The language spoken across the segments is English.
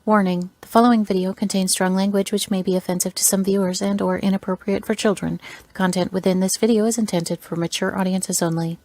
Warning: the following video contains strong language which may be offensive to some viewers and/or inappropriate for children. The content within this video is intended for mature audiences only.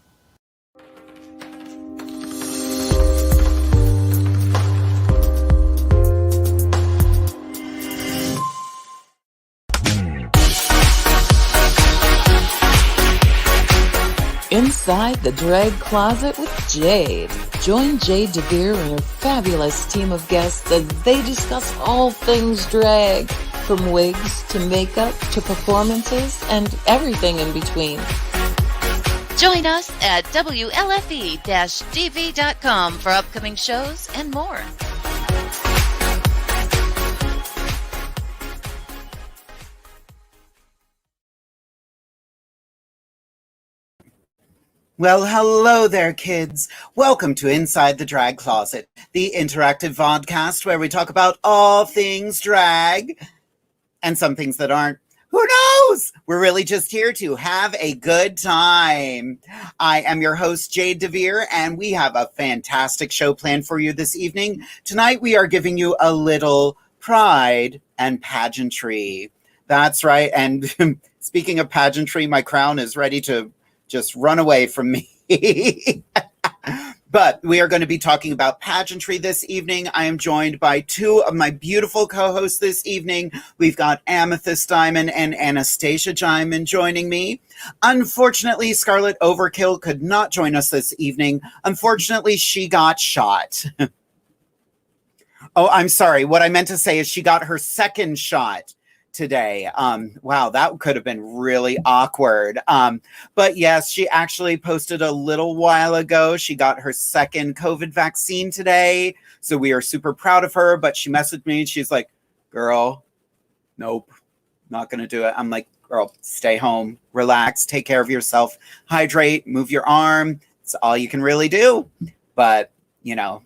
Inside the Drag Closet with Jade. Join Jade DeVere and her fabulous team of guests as they discuss all things drag, from wigs to makeup to performances and everything in between. Join us at WLFEDB.com for upcoming shows and more. Well, hello there, kids. Welcome to Inside the Drag Closet, the interactive vodcast where we talk about all things drag and some things that aren't. Who knows? We're really just here to have a good time. I am your host, Jade DeVere, and we have a fantastic show planned for you this evening. Tonight, we are giving you a little pride and pageantry. That's right. And speaking of pageantry, my crown is ready to just run away from me. But we are going to be talking about pageantry this evening. I am joined by two of my beautiful co-hosts this evening. We've got Amethyst Diamond and Anastasia Diamond joining me. Unfortunately, SKARLET Overkill could not join us this evening. Unfortunately, she got shot. Oh, I'm sorry. What I meant to say is she got her second shot today. Wow, that could have been really awkward. But yes, she actually posted a little while ago. She got her second COVID vaccine today. So we are super proud of her. But she messaged me and she's like, girl, nope, not going to do it. I'm like, girl, stay home, relax, take care of yourself, hydrate, move your arm. It's all you can really do. But, you know,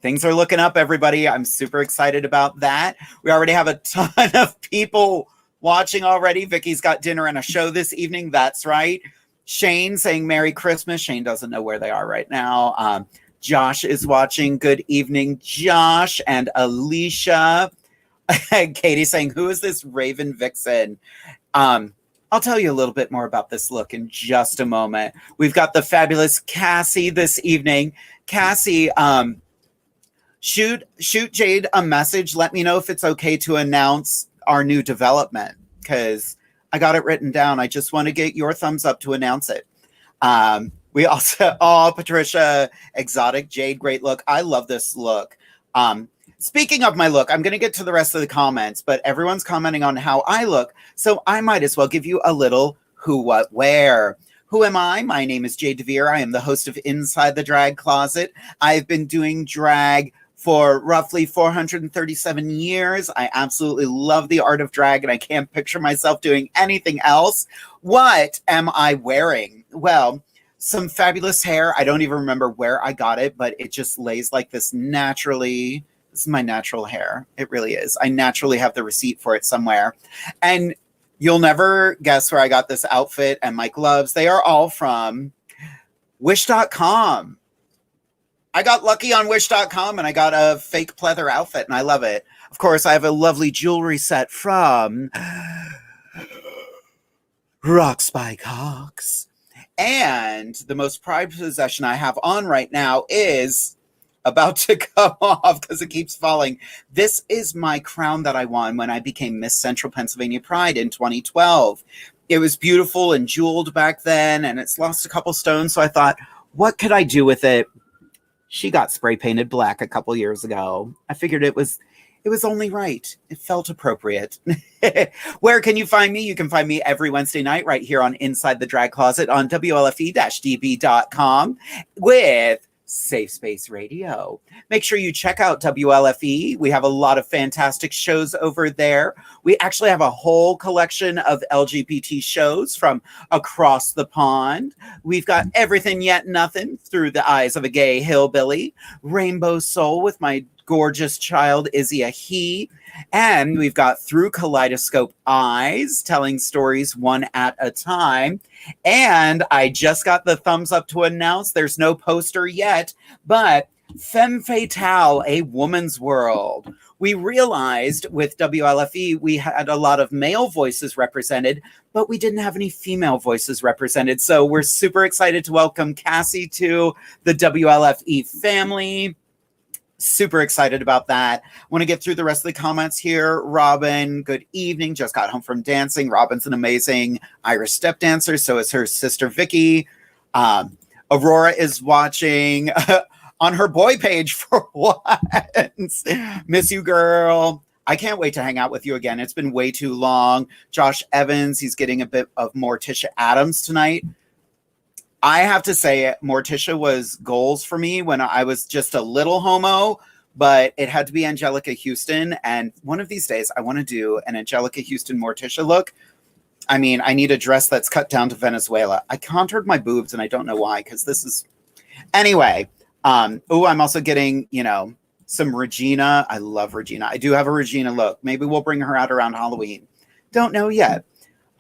things are looking up, everybody. I'm super excited about that. We already have a ton of people watching already. Vicky's got dinner and a show this evening. That's right. Shane saying Merry Christmas. Shane doesn't know where they are right now. Josh is watching. Good evening, Josh and Alicia. Katie saying, who is this Raven Vixen? I'll tell you a little bit more about this look in just a moment. We've got the fabulous Cassie this evening. Cassie, shoot Jade a message. Let me know if it's okay to announce our new development, because I got it written down. I just want to get your thumbs up to announce it. We also, Patricia, exotic Jade, great look. I love this look. Speaking of my look, I'm going to get to the rest of the comments, but everyone's commenting on how I look, so I might as well give you a little who, what, where. Who am I? My name is Jade DeVere. I am the host of Inside the Drag Closet. I've been doing drag for roughly 437 years. I absolutely love the art of drag, and I can't picture myself doing anything else. What am I wearing? Well, some fabulous hair. I don't even remember where I got it, but it just lays like this naturally. This is my natural hair. It really is. I naturally have the receipt for it somewhere. And you'll never guess where I got this outfit and my gloves. They are all from Wish.com. I got lucky on Wish.com and I got a fake pleather outfit and I love it. Of course, I have a lovely jewelry set from Rock Spike Hawks. And the most prized possession I have on right now is about to come off because it keeps falling. This is my crown that I won when I became Miss Central Pennsylvania Pride in 2012. It was beautiful and jeweled back then, and it's lost a couple stones. So I thought, what could I do with it? She got spray painted black a couple years ago. I figured it was only right. It felt appropriate. Where can you find me? You can find me every Wednesday night right here on Inside the Drag Closet on WLFE-DB.com with Safe Space Radio. Make sure you check out WLFE. We have a lot of fantastic shows over there. We actually have a whole collection of LGBT shows from across the pond. We've got Everything Yet Nothing Through the Eyes of a Gay Hillbilly, Rainbow Soul with my gorgeous child Izzy a he, and we've got Through Kaleidoscope Eyes, telling stories one at a time. And I just got the thumbs up to announce there's no poster yet, but Femme Fatale, A Woman's World. We realized with WLFE we had a lot of male voices represented, but we didn't have any female voices represented. So we're super excited to welcome Cassie to the WLFE family. Super excited about that. Want to get through the rest of the comments here. Robin, good evening. Just got home from dancing. Robin's an amazing Irish step dancer. So is her sister Vicky. Aurora is watching on her boy page for once. Miss you, girl. I can't wait to hang out with you again. It's been way too long. Josh Evans, he's getting a bit of Morticia Adams tonight. I have to say, Morticia was goals for me when I was just a little homo, but it had to be Angelica Houston. And one of these days, I want to do an Angelica Houston Morticia look. I mean, I need a dress that's cut down to Venezuela. I contoured my boobs, and I don't know why, because this is... Anyway, I'm also getting, some Regina. I love Regina. I do have a Regina look. Maybe we'll bring her out around Halloween. Don't know yet.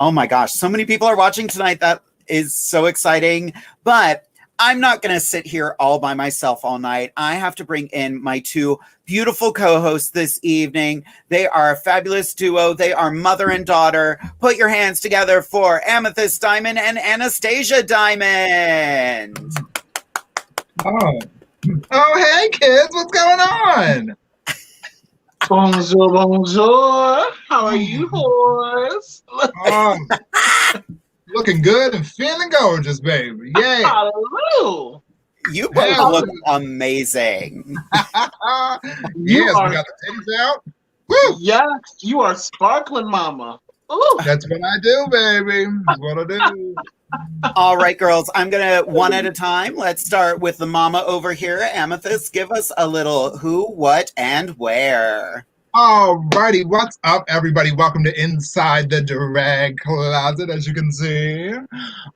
Oh my gosh, so many people are watching tonight. That is so exciting, but I'm not going to sit here all by myself all night. I have to bring in my two beautiful co-hosts this evening. They are a fabulous duo. They are mother and daughter. Put your hands together for Amethyst Diamond and Anastasia Diamond. Oh, hey kids, what's going on? Bonjour, bonjour. How are you, Horse? Looking good and feeling gorgeous, baby. Yay. Hello. You both look amazing. Yes, we got the titties out. Woo! Yes, you are sparkling, mama. Ooh. That's what I do, baby. That's what I do. All right, girls, I'm going to one at a time. Let's start with the mama over here. Amethyst, give us a little who, what, and where. Alrighty, what's up, everybody? Welcome to Inside the Drag Closet. As you can see,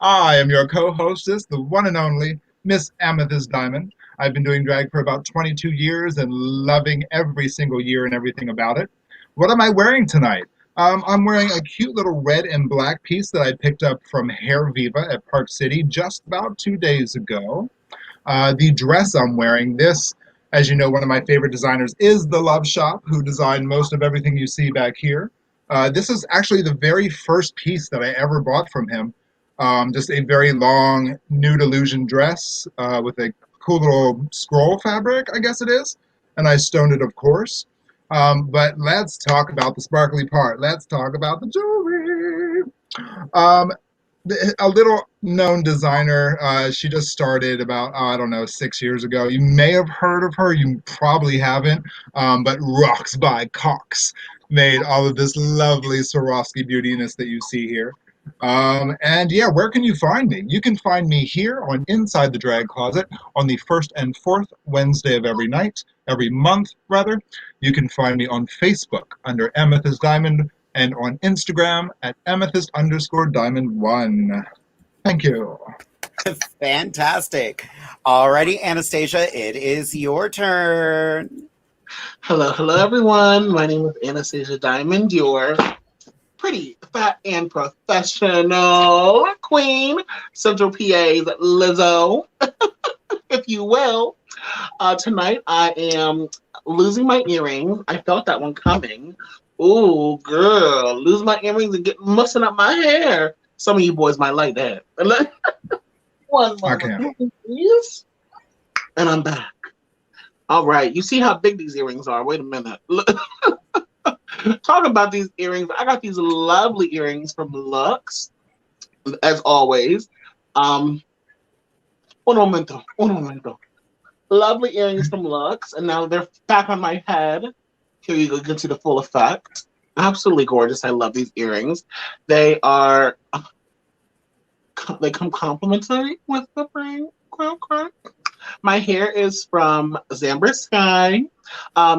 I am your co-hostess, the one and only Miss Amethyst Diamond. I've been doing drag for about 22 years and loving every single year and everything about it. What am I wearing tonight? I'm wearing a cute little red and black piece that I picked up from Hair Viva at Park City just about 2 days ago. The dress I'm wearing, this, as you know, one of my favorite designers is The Love Shop, who designed most of everything you see back here. This is actually the very first piece that I ever bought from him. Just a very long nude illusion dress with a cool little scroll fabric, I guess it is. And I stoned it, of course. But let's talk about the sparkly part. Let's talk about the jewelry. A little known designer, she just started about, 6 years ago. You may have heard of her, you probably haven't, but Rocks by Cox made all of this lovely Swarovski beautiness that you see here. And yeah, where can you find me? You can find me here on Inside the Drag Closet on the 1st and 4th Wednesday of every month. You can find me on Facebook under Amethyst Diamond and on Instagram at Amethyst_Diamond1. Thank you. Fantastic. Alrighty, Anastasia, it is your turn. Hello, everyone. My name is Anastasia Diamond, your pretty, fat, and professional queen, Central PA's Lizzo, if you will. Tonight, I am losing my earrings. I felt that one coming. Ooh, girl, lose my earrings and get mussing up my hair. Some of you boys might like that. One moment, please. And I'm back. All right, you see how big these earrings are. Wait a minute. Talk about these earrings. I got these lovely earrings from Lux, as always. Un momento. Lovely earrings from Lux, and now they're back on my head. Here you go, you can see the full effect. Absolutely gorgeous. I love these earrings. They come complimentary with the ring. My hair is from Zambra Sky.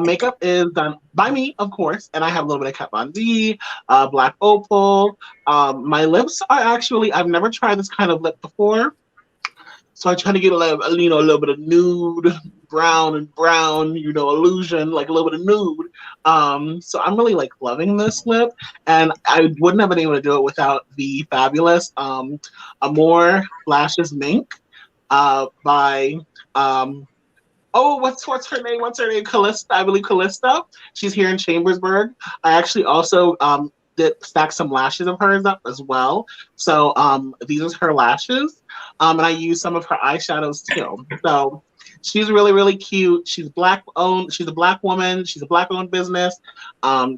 Makeup is done by me, of course, and I have a little bit of Kat Von D, Black Opal. My lips are actually, I've never tried this kind of lip before. So I try to get a little bit of nude, brown, illusion, like a little bit of nude. So I'm really loving this lip, and I wouldn't have been able to do it without the fabulous Amore Lashes Mink by Oh, what's her name? What's her name? Callista, I believe Callista. She's here in Chambersburg. I actually also did stack some lashes of hers up as well. So these are her lashes. And I use some of her eyeshadows too. So she's really, really cute. She's Black owned. She's a Black woman. She's a Black owned business.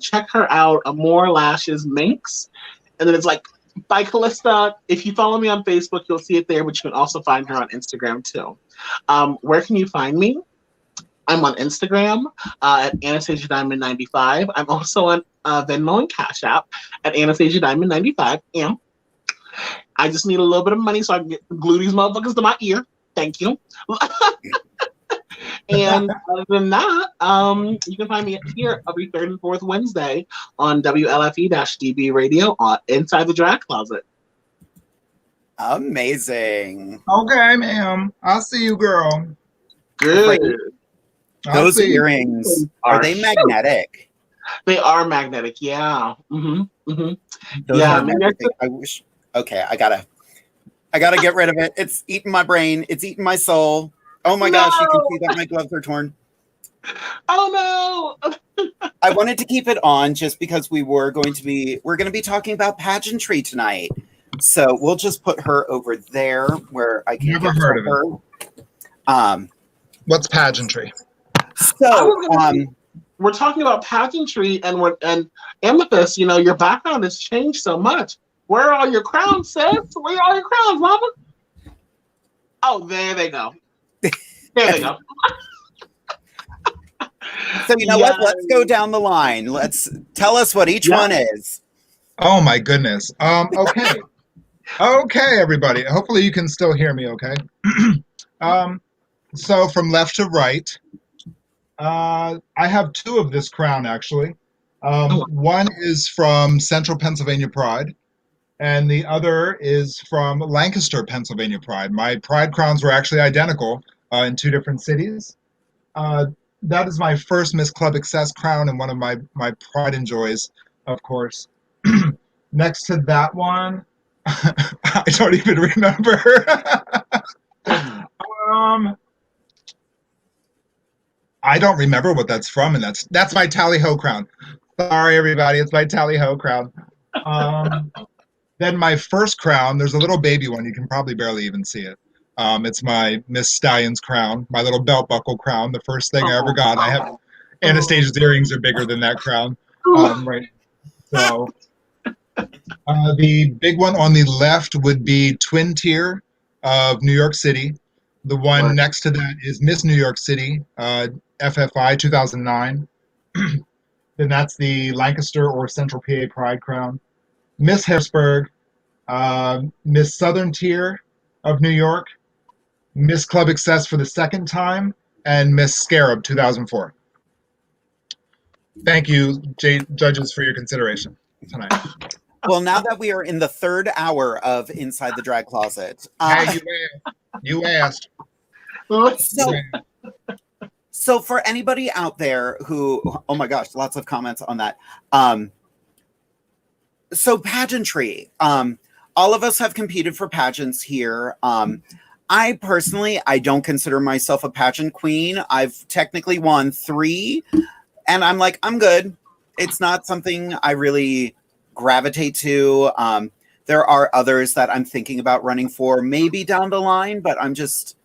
Check her out. More Lashes Minx. And then it's like by Callista. If you follow me on Facebook, you'll see it there, but you can also find her on Instagram too. Where can you find me? I'm on Instagram at Anastasia Diamond 95. I'm also on Venmo and Cash App at Anastasia Diamond 95. Yeah. I just need a little bit of money so I can glue these motherfuckers to my ear. Thank you. And other than that, you can find me here every third and fourth Wednesday on WLFEDB radio on Inside the Drag Closet. Amazing. Okay, ma'am. I'll see you, girl. Good. Those earrings, are they magnetic? They are magnetic, yeah. Mm-hmm. Mm-hmm. Those Yeah, are magnetic. I wish. Okay, I gotta get rid of it. It's eating my brain. It's eating my soul. Oh my gosh, you can see that my gloves are torn. Oh no. I wanted to keep it on just because we're going to be talking about pageantry tonight. So we'll just put her over there where I can Never get heard to of her. What's pageantry? So we're talking about pageantry and Amethyst, you know, your background has changed so much. Where are all your crowns, sis? Where are all your crowns, mama? Oh, there they go. There they go. So you know what? Let's go down the line. Let's tell us what each one is. Oh my goodness. Okay. Okay, everybody. Hopefully you can still hear me okay. So from left to right, I have two of this crown actually. One is from Central Pennsylvania Pride, and the other is from Lancaster, Pennsylvania Pride. My Pride crowns were actually identical in two different cities. That is my first Miss Club Access crown and one of my Pride and Joys, of course. Next to that one, I don't even remember. I don't remember what that's from, and that's my tally-ho crown. Sorry, everybody, it's my tally-ho crown. Then my first crown, there's a little baby one. You can probably barely even see it. It's my Miss Stallion's crown, my little belt buckle crown, the first thing I ever got. I have Anastasia's earrings are bigger than that crown. Right. So the big one on the left would be Twin Tier of New York City. The one next to that is Miss New York City, FFI 2009. Then that's the Lancaster or Central PA Pride crown. Miss Harrisburg, Miss Southern Tier of New York, Miss Club Access for the second time, and Miss Scarab 2004. Thank you, judges, for your consideration tonight. Well, now that we are in the third hour of Inside the Drag Closet. Hey, you asked. So for anybody out there who, oh my gosh, lots of comments on that. So pageantry, all of us have competed for pageants here. I personally, I don't consider myself a pageant queen. I've technically won 3 and I'm like, I'm good. It's not something I really gravitate to. There are others that I'm thinking about running for maybe down the line, but I'm just,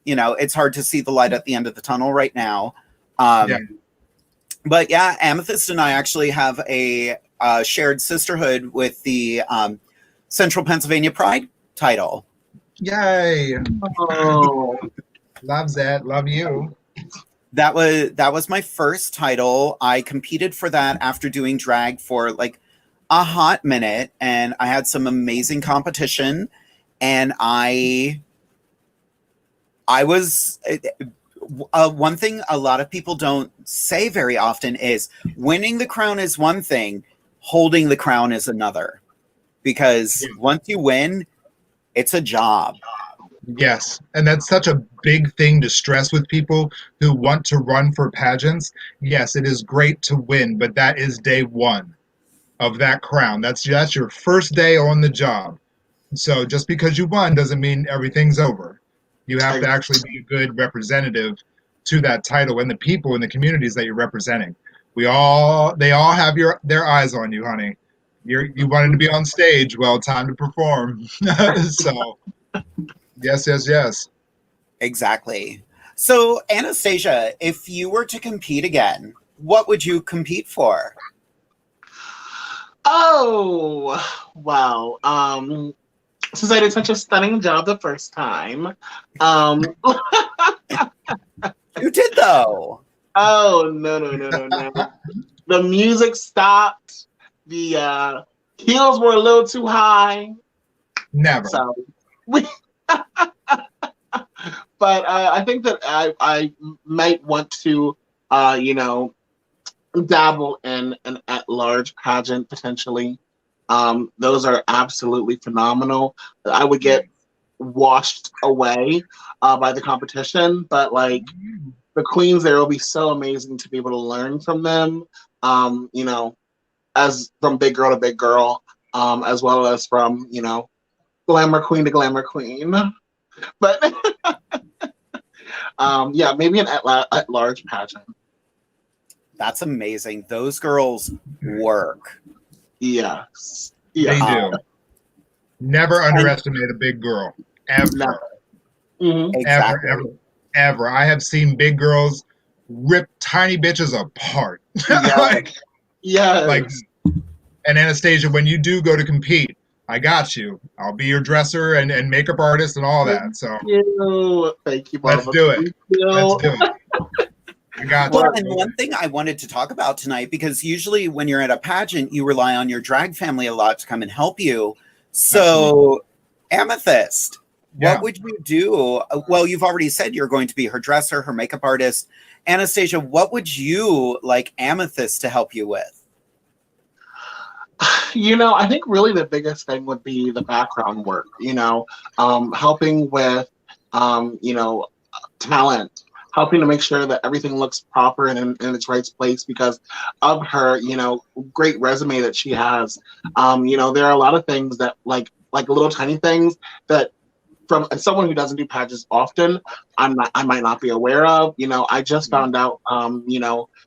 you know, it's hard to see the light at the end of the tunnel right now. But yeah, Amethyst and I actually have a shared sisterhood with the Central Pennsylvania Pride title. Yay! Oh, love that. Love you. That was my first title. I competed for that after doing drag for like a hot minute, and I had some amazing competition. And I was one thing a lot of people don't say very often is winning the crown is one thing, holding the crown is another. Because once you win, it's a job. Yes, and that's such a big thing to stress with people who want to run for pageants. Yes, it is great to win, but that is day one of that crown. That's your first day on the job. So just because you won doesn't mean everything's over. You have to actually be a good representative to that title and the people and the communities that you're representing. They all have their eyes on you, honey. You wanted to be on stage. Well, time to perform. So, yes. Exactly. So, Anastasia, if you were to compete again, what would you compete for? Oh, wow. Since I did such a stunning job the first time, You did, though. oh, no. The music stopped. The heels were a little too high. Never. So, but I think that I might want to, dabble in an at-large pageant potentially. Those are absolutely phenomenal. I would get washed away by the competition, but like the queens there will be so amazing to be able to learn from them. As from big girl to big girl, as well as from glamour queen to glamour queen. But yeah, maybe an at-large pageant. That's amazing. Those girls work. Yes. They do. Never underestimate a big girl. Ever. Never. Mm-hmm. Exactly. Ever. I have seen big girls rip tiny bitches apart. Yes. And Anastasia, when you do go to compete, I got you. I'll be your dresser and makeup artist and all that. So Thank you, Barbara. Let's do it. Let's do it. I got you. Well, and one thing I wanted to talk about tonight, because usually when you're at a pageant, you rely on your drag family a lot to come and help you. So, Amethyst, what would you do? Well, you've already said you're going to be her dresser, her makeup artist. Anastasia, what would you like Amethyst to help you with? I think really the biggest thing would be the background work, helping with, talent, helping to make sure that everything looks proper and in its right place because of her, great resume that she has. There are a lot of things that like little tiny things that from someone who doesn't do pageants often, I might not be aware of. I just found out,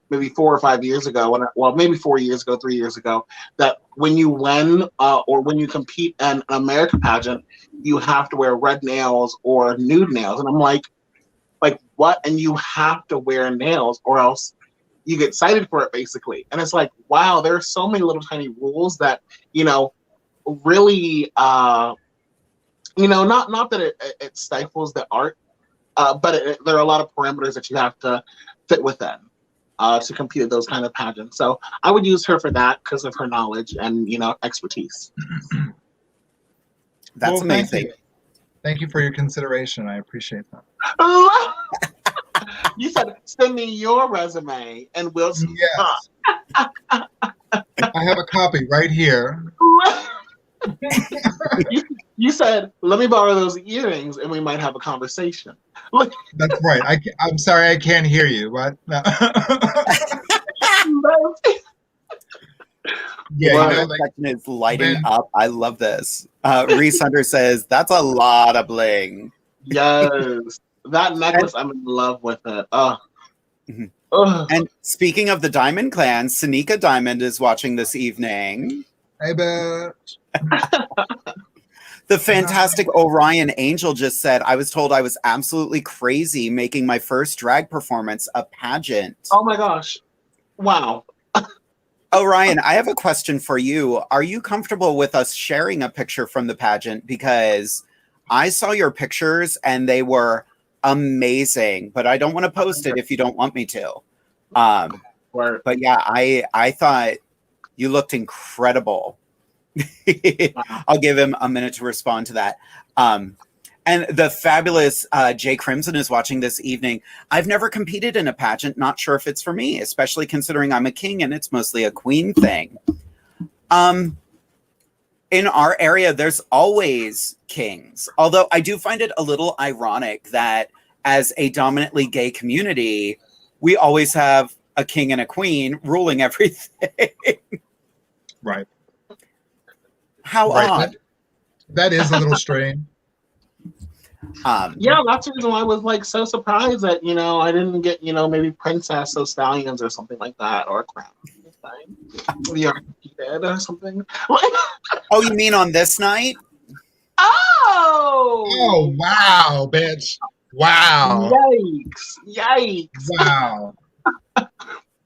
maybe 4 or 5 years ago, maybe 4 years ago, 3 years ago, that when you win or when you compete in an American pageant, you have to wear red nails or nude nails. And I'm like what? And you have to wear nails or else you get cited for it, basically. And it's like, wow, there are so many little tiny rules that, really, not that it stifles the art, but there are a lot of parameters that you have to fit within to compete at those kind of pageants. So I would use her for that because of her knowledge and, expertise. That's amazing. Thank you for your consideration. I appreciate that. You said, send me your resume and we'll see. Yes. I have a copy right here. You said, let me borrow those earrings and we might have a conversation. That's right. I'm sorry I can't hear you. What? No. Yeah, the section is lighting up. I love this. Reese Hunter says, that's a lot of bling. Yes. That necklace, I'm in love with it. And speaking of the Diamond Clan, Sanika Diamond is watching this evening. Hey, bitch. The fantastic Orion Angel just said, I was told I was absolutely crazy making my first drag performance a pageant. Oh my gosh. Wow. Orion, I have a question for you. Are you comfortable with us sharing a picture from the pageant? Because I saw your pictures and they were amazing, but I don't want to post it if you don't want me to. But yeah, I thought you looked incredible. I'll give him a minute to respond to that. And the fabulous Jay Crimson is watching this evening. I've never competed in a pageant. Not sure if it's for me, especially considering I'm a king and it's mostly a queen thing. In our area, there's always kings. Although I do find it a little ironic that as a dominantly gay community, we always have a king and a queen ruling everything. Right. How odd. That is a little strange. Yeah, that's the reason why I was like so surprised that I didn't get maybe princess or stallions or something like that, or a crown. We are dead or something. Oh, you mean on this night? Oh! Wow, bitch! Wow! Yikes! Wow!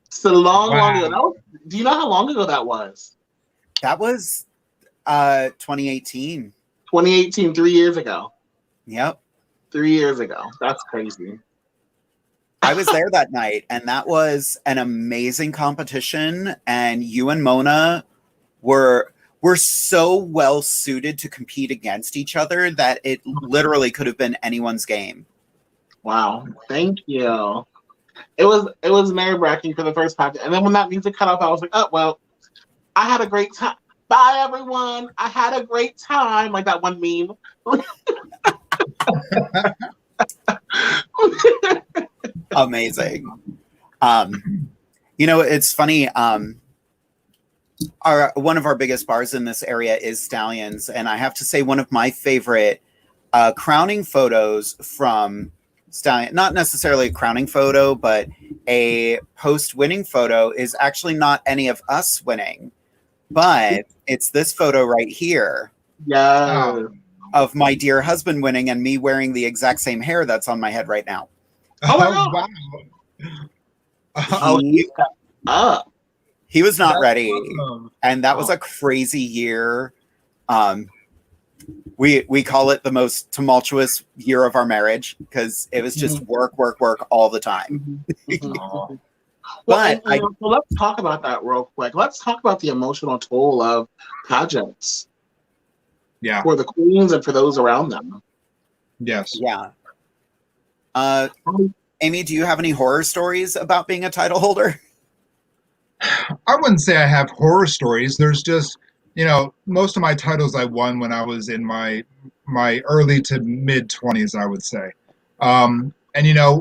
It's a long Wow. ago. Do you know how long ago that was? That was 2018. 2018, 3 years ago. Yep. 3 years ago. That's crazy. I was there that night, and that was an amazing competition. And you and Mona were so well suited to compete against each other that it literally could have been anyone's game. Wow. Thank you. It was nerve-wracking for the first pageant. And then when that music cut off, I was like, oh, well, I had a great time. Bye, everyone. I had a great time. Like that one meme. Amazing. It's funny. One of our biggest bars in this area is Stallions, and I have to say one of my favorite crowning photos from Stallion, not necessarily a crowning photo, but a post-winning photo, is actually not any of us winning, but it's this photo right here. Yeah. Of my dear husband winning and me wearing the exact same hair that's on my head right now. Oh, wow. He was not That's ready. awesome. And that was a crazy year. We call it the most tumultuous year of our marriage because it was just work all the time. Well, But so let's talk about that real quick. Let's talk about the emotional toll of pageants. Yeah. For the queens and for those around them. Yes. Yeah. Amy, do you have any horror stories about being a title holder? I wouldn't say I have horror stories. There's just, most of my titles I won when I was in my early to mid 20s, I would say. And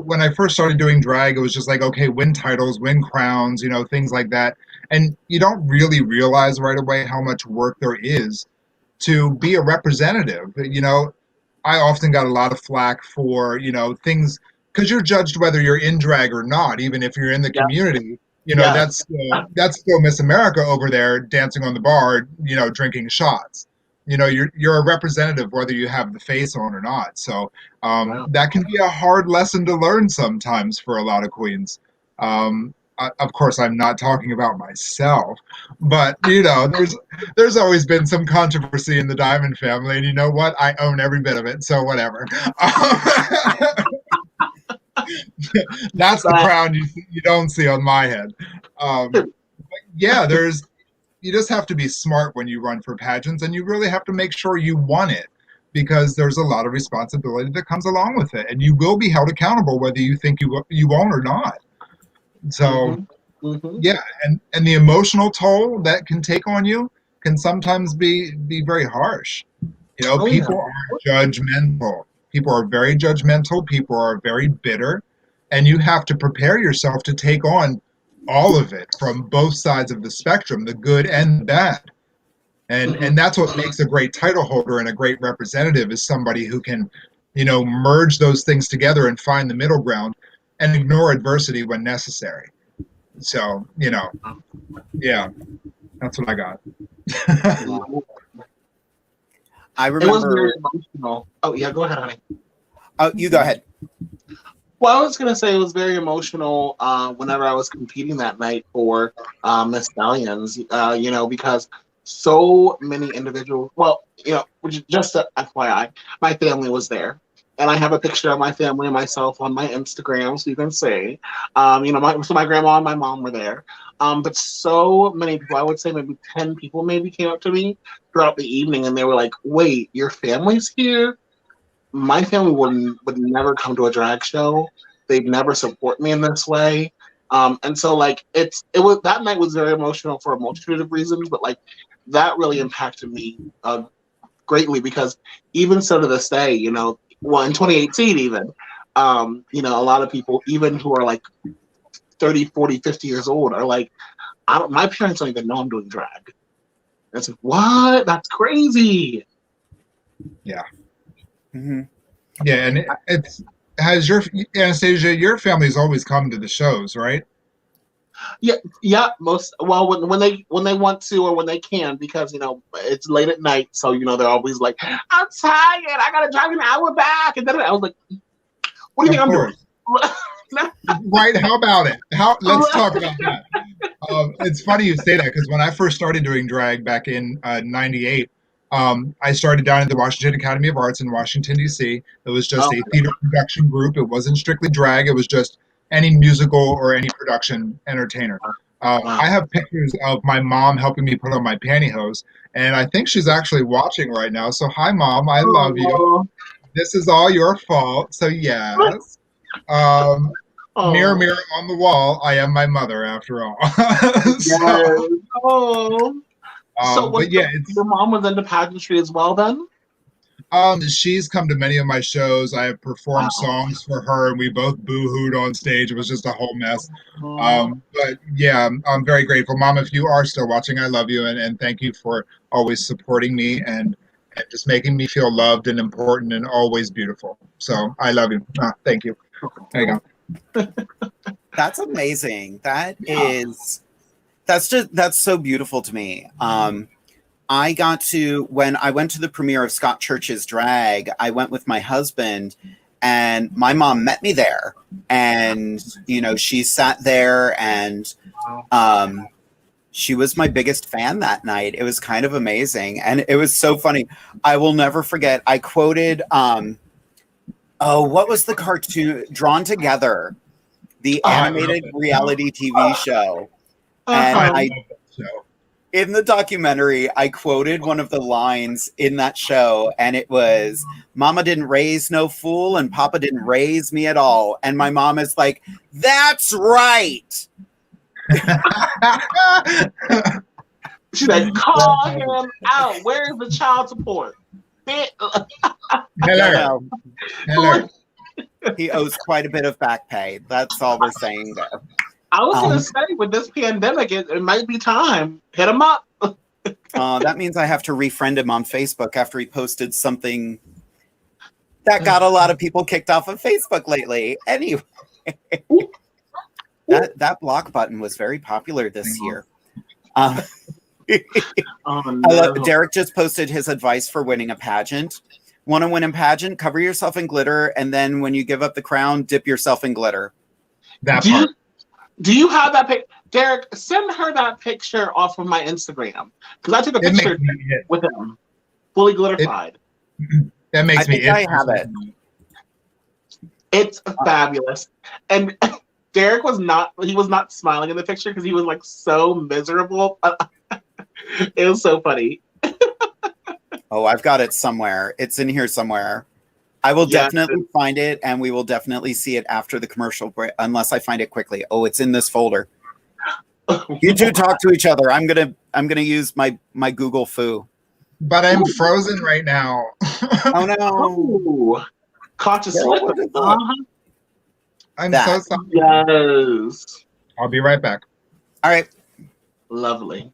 when I first started doing drag, it was just like, okay, win titles, win crowns, things like that. And you don't really realize right away how much work there is to be a representative. I often got a lot of flack for, things, because you're judged whether you're in drag or not, even if you're in the community. That's still Miss America over there dancing on the bar, drinking shots. You're a representative whether you have the face on or not. So that can be a hard lesson to learn sometimes for a lot of queens. Of course, I'm not talking about myself, but there's always been some controversy in the Diamond family, and you know what? I own every bit of it, so whatever. That's the crown you don't see on my head. Yeah, you just have to be smart when you run for pageants, and you really have to make sure you won it, because there's a lot of responsibility that comes along with it, and you will be held accountable whether you think you won or not. So, yeah, and the emotional toll that can take on you can sometimes be very harsh. People are judgmental. People are very judgmental. People are very bitter. And you have to prepare yourself to take on all of it from both sides of the spectrum, the good and the bad. And that's what makes a great title holder and a great representative, is somebody who can, merge those things together and find the middle ground and ignore adversity when necessary. So, yeah, that's what I got. I remember. It was very emotional. Oh, yeah, go ahead, honey. Oh, you go ahead. Well, I was going to say it was very emotional whenever I was competing that night for Miss Stallions, because so many individuals, just a FYI, my family was there. And I have a picture of my family and myself on my Instagram, so you can see. So my grandma and my mom were there. But so many people, I would say maybe 10 people maybe came up to me throughout the evening, and they were like, wait, your family's here? My family would never come to a drag show. They'd never support me in this way. And so that night was very emotional for a multitude of reasons, but that really impacted me greatly, because even so to this day, in 2018 even, a lot of people, even who are 30, 40, 50 years old, are like, my parents don't even know I'm doing drag. And it's like, what? That's crazy. Yeah. Mm-hmm. Yeah, and it's has your Anastasia, your family's always come to the shows, right? Yeah. When they want to or when they can, because it's late at night, so they're always like, I'm tired, I gotta drive an hour back, and then I was like, what do you think I'm doing? Right? How about it? Let's talk about that. It's funny you say that because when I first started doing drag back in '98, I started down at the Washington Academy of Arts in Washington, D.C. It was just a theater production group. It wasn't strictly drag. It was just any musical or any production entertainer. I have pictures of my mom helping me put on my pantyhose, and I think she's actually watching right now. So hi, Mom. I love you. This is all your fault. So yes. Mirror, mirror on the wall, I am my mother after all. But yeah, your mom was into pageantry as well then? She's come to many of my shows. I have performed songs for her, and we both boo-hooed on stage. It was just a whole mess. But yeah, I'm very grateful. Mom, if you are still watching, I love you, and thank you for always supporting me and just making me feel loved and important and always beautiful. So I love you. Thank you. There you go. That's amazing. That's so beautiful to me. When I went to the premiere of Scott Church's Drag, I went with my husband, and my mom met me there, and she sat there, and she was my biggest fan that night. It was kind of amazing, and it was so funny. I will never forget. I quoted what was the cartoon? Drawn Together, the animated reality TV show. And in the documentary, I quoted one of the lines in that show, and it was, "Mama didn't raise no fool, and Papa didn't raise me at all." And my mom is like, "That's right." She's like, call him out. Where is the child support? Hello. He owes quite a bit of back pay. That's all we're saying there. I was going to say, with this pandemic, it might be time. Hit him up. That means I have to refriend him on Facebook after he posted something that got a lot of people kicked off of Facebook lately. Anyway, that block button was very popular this year. No. Derek just posted his advice for winning a pageant. Want to win a pageant? Cover yourself in glitter, and then when you give up the crown, dip yourself in glitter. Do you have that picture? Derek, send her that picture off of my Instagram, because I took a picture with him, fully glitterified. That makes me. I have it. It's fabulous, and Derek was not smiling in the picture because he was like so miserable. It was so funny. Oh, I've got it somewhere. It's in here somewhere. I will definitely find it, and we will definitely see it after the commercial break, unless I find it quickly. Oh, it's in this folder. You two talk to each other. I'm gonna use my Google foo. But I'm frozen right now. Oh no! Caught you slipping. I'm so sorry. Yes. I'll be right back. All right. Lovely.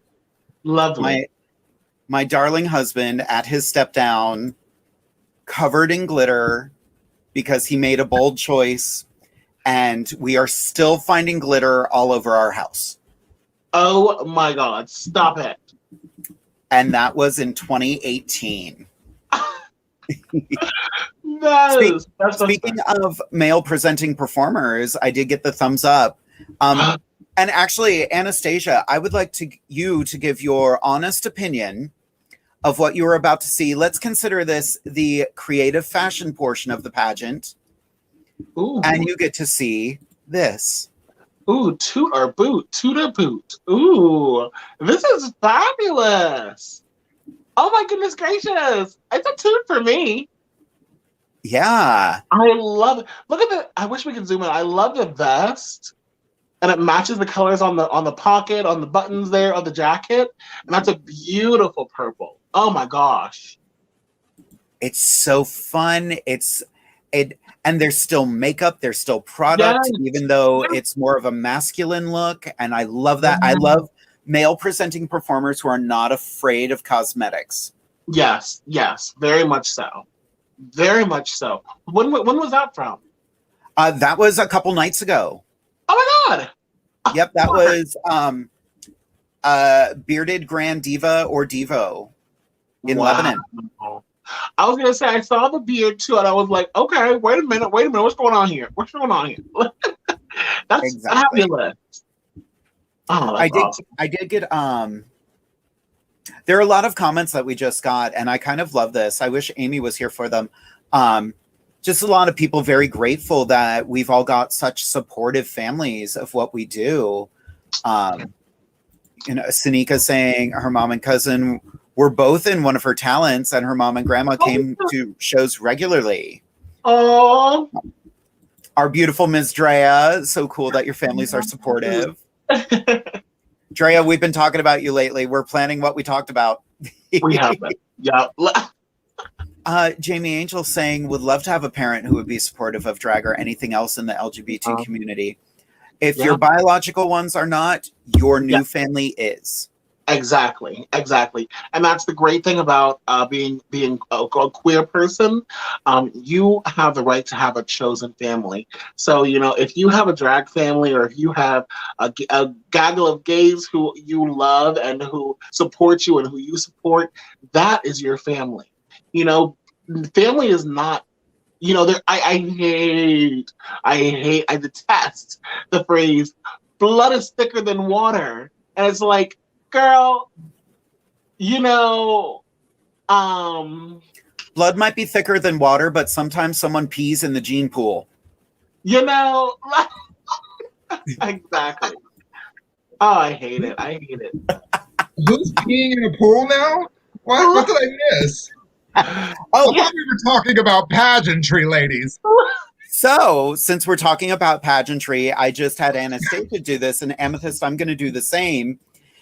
My darling husband at his step down, covered in glitter because he made a bold choice, and we are still finding glitter all over our house. Oh my God, stop it. And that was in 2018. Speaking of male presenting performers, I did get the thumbs up. And actually, Anastasia, I would like you to give your honest opinion of what you were about to see. Let's consider this the creative fashion portion of the pageant. Ooh. And you get to see this. Ooh, toot or boot. Ooh, this is fabulous. Oh my goodness gracious. It's a toot for me. Yeah. I love it. Look at I wish we could zoom in. I love the vest. And it matches the colors on the pocket, on the buttons there of the jacket. And that's a beautiful purple. Oh my gosh. It's so fun. And there's still makeup, there's still product, even though it's more of a masculine look. And I love that. I love male presenting performers who are not afraid of cosmetics. Yes, very much so. Very much so. When was that from? That was a couple nights ago. Oh my God. Yep, that was Bearded Grand Diva or Devo in Lebanon. I was gonna say I saw the beard too, and I was like, okay, wait a minute, what's going on here? That's exactly. fabulous. Oh, I did get there are a lot of comments that we just got, and I kind of love this. I wish Amy was here for them. Just a lot of people very grateful that we've all got such supportive families of what we do. Sanika saying her mom and cousin were both in one of her talents, and her mom and grandma came to shows regularly. Oh, our beautiful Ms. Drea, so cool that your families are supportive. Drea, we've been talking about you lately. We're planning what we talked about. We haven't. Yeah. Jamie Angel saying, would love to have a parent who would be supportive of drag or anything else in the LGBT community. If your biological ones are not, your new family is. Exactly. And that's the great thing about being a queer person. You have the right to have a chosen family. So, if you have a drag family, or if you have a gaggle of gays who you love and who support you and who you support, that is your family. Family is not, I detest the phrase, blood is thicker than water. And it's like, girl, blood might be thicker than water, but sometimes someone pees in the gene pool. Exactly. Oh, I hate it. Who's peeing in a pool now? What did I miss? I thought we were talking about pageantry, ladies. So, since we're talking about pageantry, I just had Anastasia do this, and Amethyst, I'm going to do the same.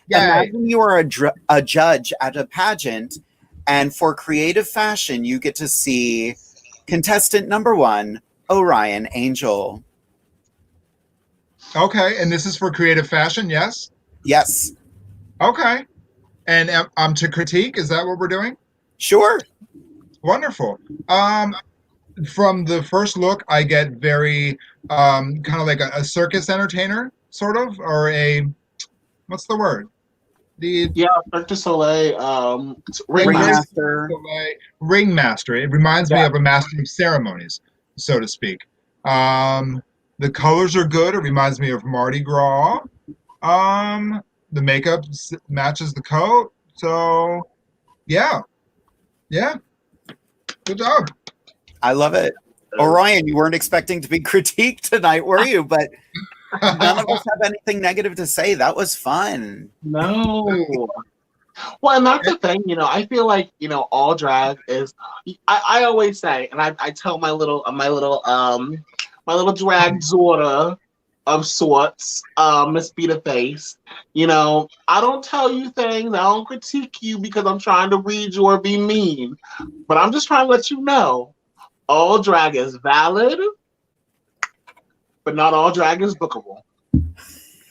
Yay. Imagine you are a judge at a pageant, and for creative fashion, you get to see contestant number 1, Orion Angel. Okay, and this is for creative fashion, yes? Yes. Okay. And to critique, is that what we're doing? Sure. Wonderful. From the first look, I get very kind of like a circus entertainer, sort of, or what's the word? Cirque du Soleil, ringmaster. Ringmaster. It reminds me of a master of ceremonies, so to speak. The colors are good. It reminds me of Mardi Gras. The makeup matches the coat. So, yeah. Good job. I love it. Orion, you weren't expecting to be critiqued tonight, were you? But none of us have anything negative to say. That was fun. No. Well, and that's the thing, I feel like, all drag is, I always say, and I tell my little drag daughter of sorts, Miss Beta Face, I don't tell you things, I don't critique you because I'm trying to read you or be mean, but I'm just trying to let you know, all drag is valid, but not all drag is bookable.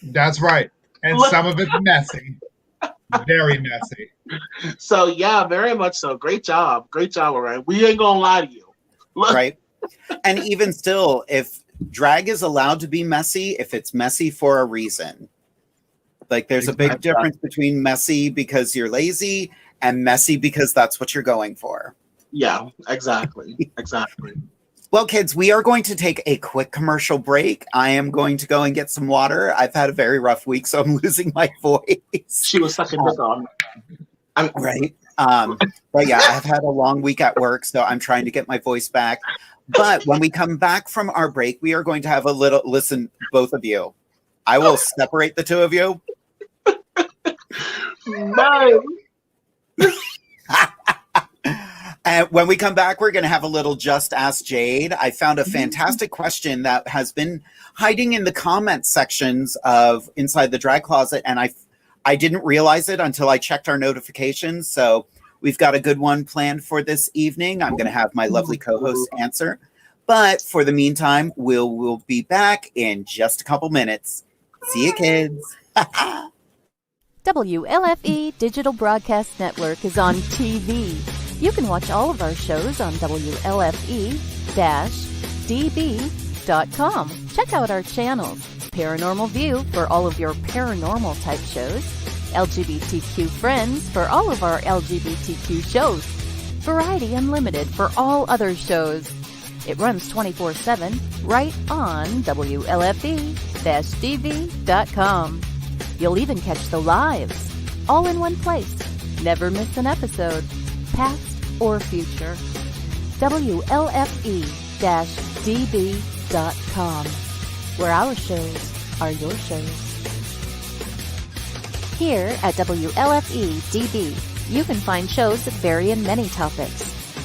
That's right. And some of it's messy. Very messy. So, yeah, very much so. Great job. Orion. We ain't gonna lie to you. Right. And even still, if drag is allowed to be messy, if it's messy for a reason. Like, there's a big difference between messy because you're lazy and messy because that's what you're going for. Yeah, exactly. Well, kids, we are going to take a quick commercial break. I am going to go and get some water. I've had a very rough week, so I'm losing my voice. She was sucking dick on. Right. But yeah, I've had a long week at work, so I'm trying to get my voice back. But when we come back from our break, we are going to have a little, listen, both of you. I will separate the two of you. No. And when we come back, we're going to have a little Just Ask Jade. I found a fantastic question that has been hiding in the comment sections of Inside the Drag Closet, and I didn't realize it until I checked our notifications. So we've got a good one planned for this evening. I'm going to have my lovely co-host answer. But for the meantime, we'll be back in just a couple minutes. See you, kids. WLFE Digital Broadcast Network is on TV, You can watch all of our shows on WLFE-DB.com. Check out our channels. Paranormal View for all of your paranormal type shows. LGBTQ Friends for all of our LGBTQ shows. Variety Unlimited for all other shows. It runs 24/7 right on WLFE-DB.com. You'll even catch the lives, all in one place. Never miss an episode, past or future. WLFE-DB.com, where our shows are your shows. Here at WLFE-DB, you can find shows that vary in many topics.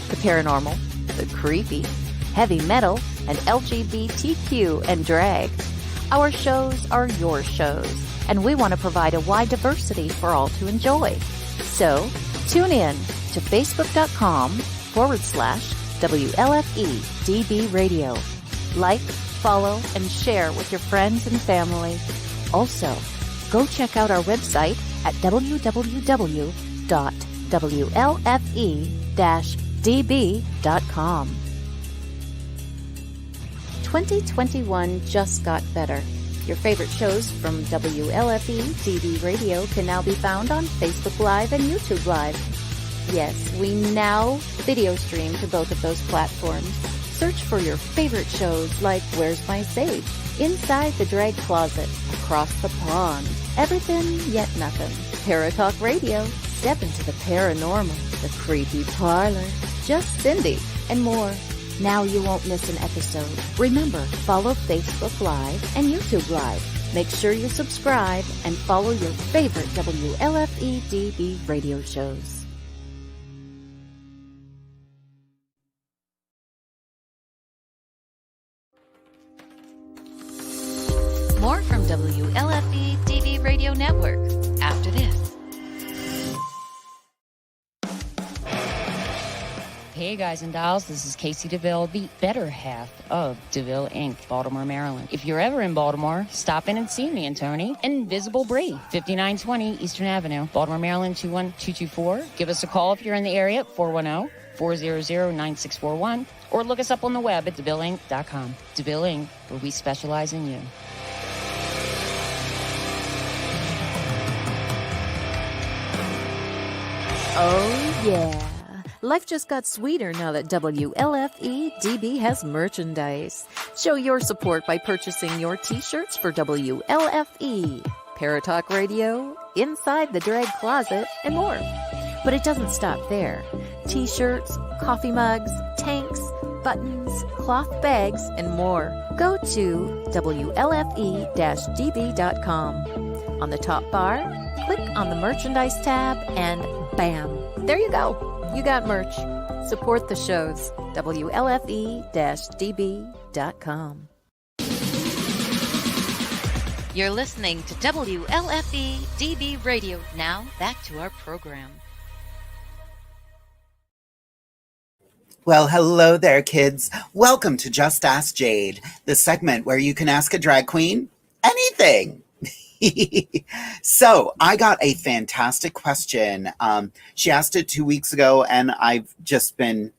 The paranormal, the creepy, heavy metal, and LGBTQ and drag. Our shows are your shows, and we want to provide a wide diversity for all to enjoy. So, tune in to facebook.com/WLFEDB Radio. Like, follow, and share with your friends and family. Also, go check out our website at www.WLFE-DB.com. 2021 just got better. Your favorite shows from WLFE-DB Radio can now be found on Facebook Live and YouTube Live. Yes, we now video stream to both of those platforms. Search for your favorite shows like Where's My Sage, Inside the Drag Closet, Across the Pond, Everything Yet Nothing, Paratalk Radio, Step into the Paranormal, The Creepy Parlor, Just Cindy, and more. Now you won't miss an episode. Remember, follow Facebook Live and YouTube Live. Make sure you subscribe and follow your favorite WLFE-DB radio shows. More from WLFE-DB Radio Network after this. Hey guys and dolls, this is Casey DeVille, the better half of DeVille Inc., Baltimore, Maryland. If you're ever in Baltimore, stop in and see me and Tony. Invisible Bree, 5920 Eastern Avenue, Baltimore, Maryland, 21224. Give us a call if you're in the area at 410-400-9641, or look us up on the web at DeVilleInc.com. DeVille Inc., where we specialize in you. Oh yeah. Life just got sweeter now that WLFE-DB has merchandise. Show your support by purchasing your t-shirts for WLFE, Paratalk Radio, Inside the Drag Closet, and more. But it doesn't stop there. T-shirts, coffee mugs, tanks, buttons, cloth bags, and more. Go to WLFE-DB.com. On the top bar, click on the merchandise tab, and bam, there you go. You got merch. Support the shows. WLFE-DB.com. You're listening to WLFE-DB Radio. Now, back to our program. Well, hello there, kids. Welcome to Just Ask Jade, the segment where you can ask a drag queen anything. So I got a fantastic question. She asked it 2 weeks ago, and I've just been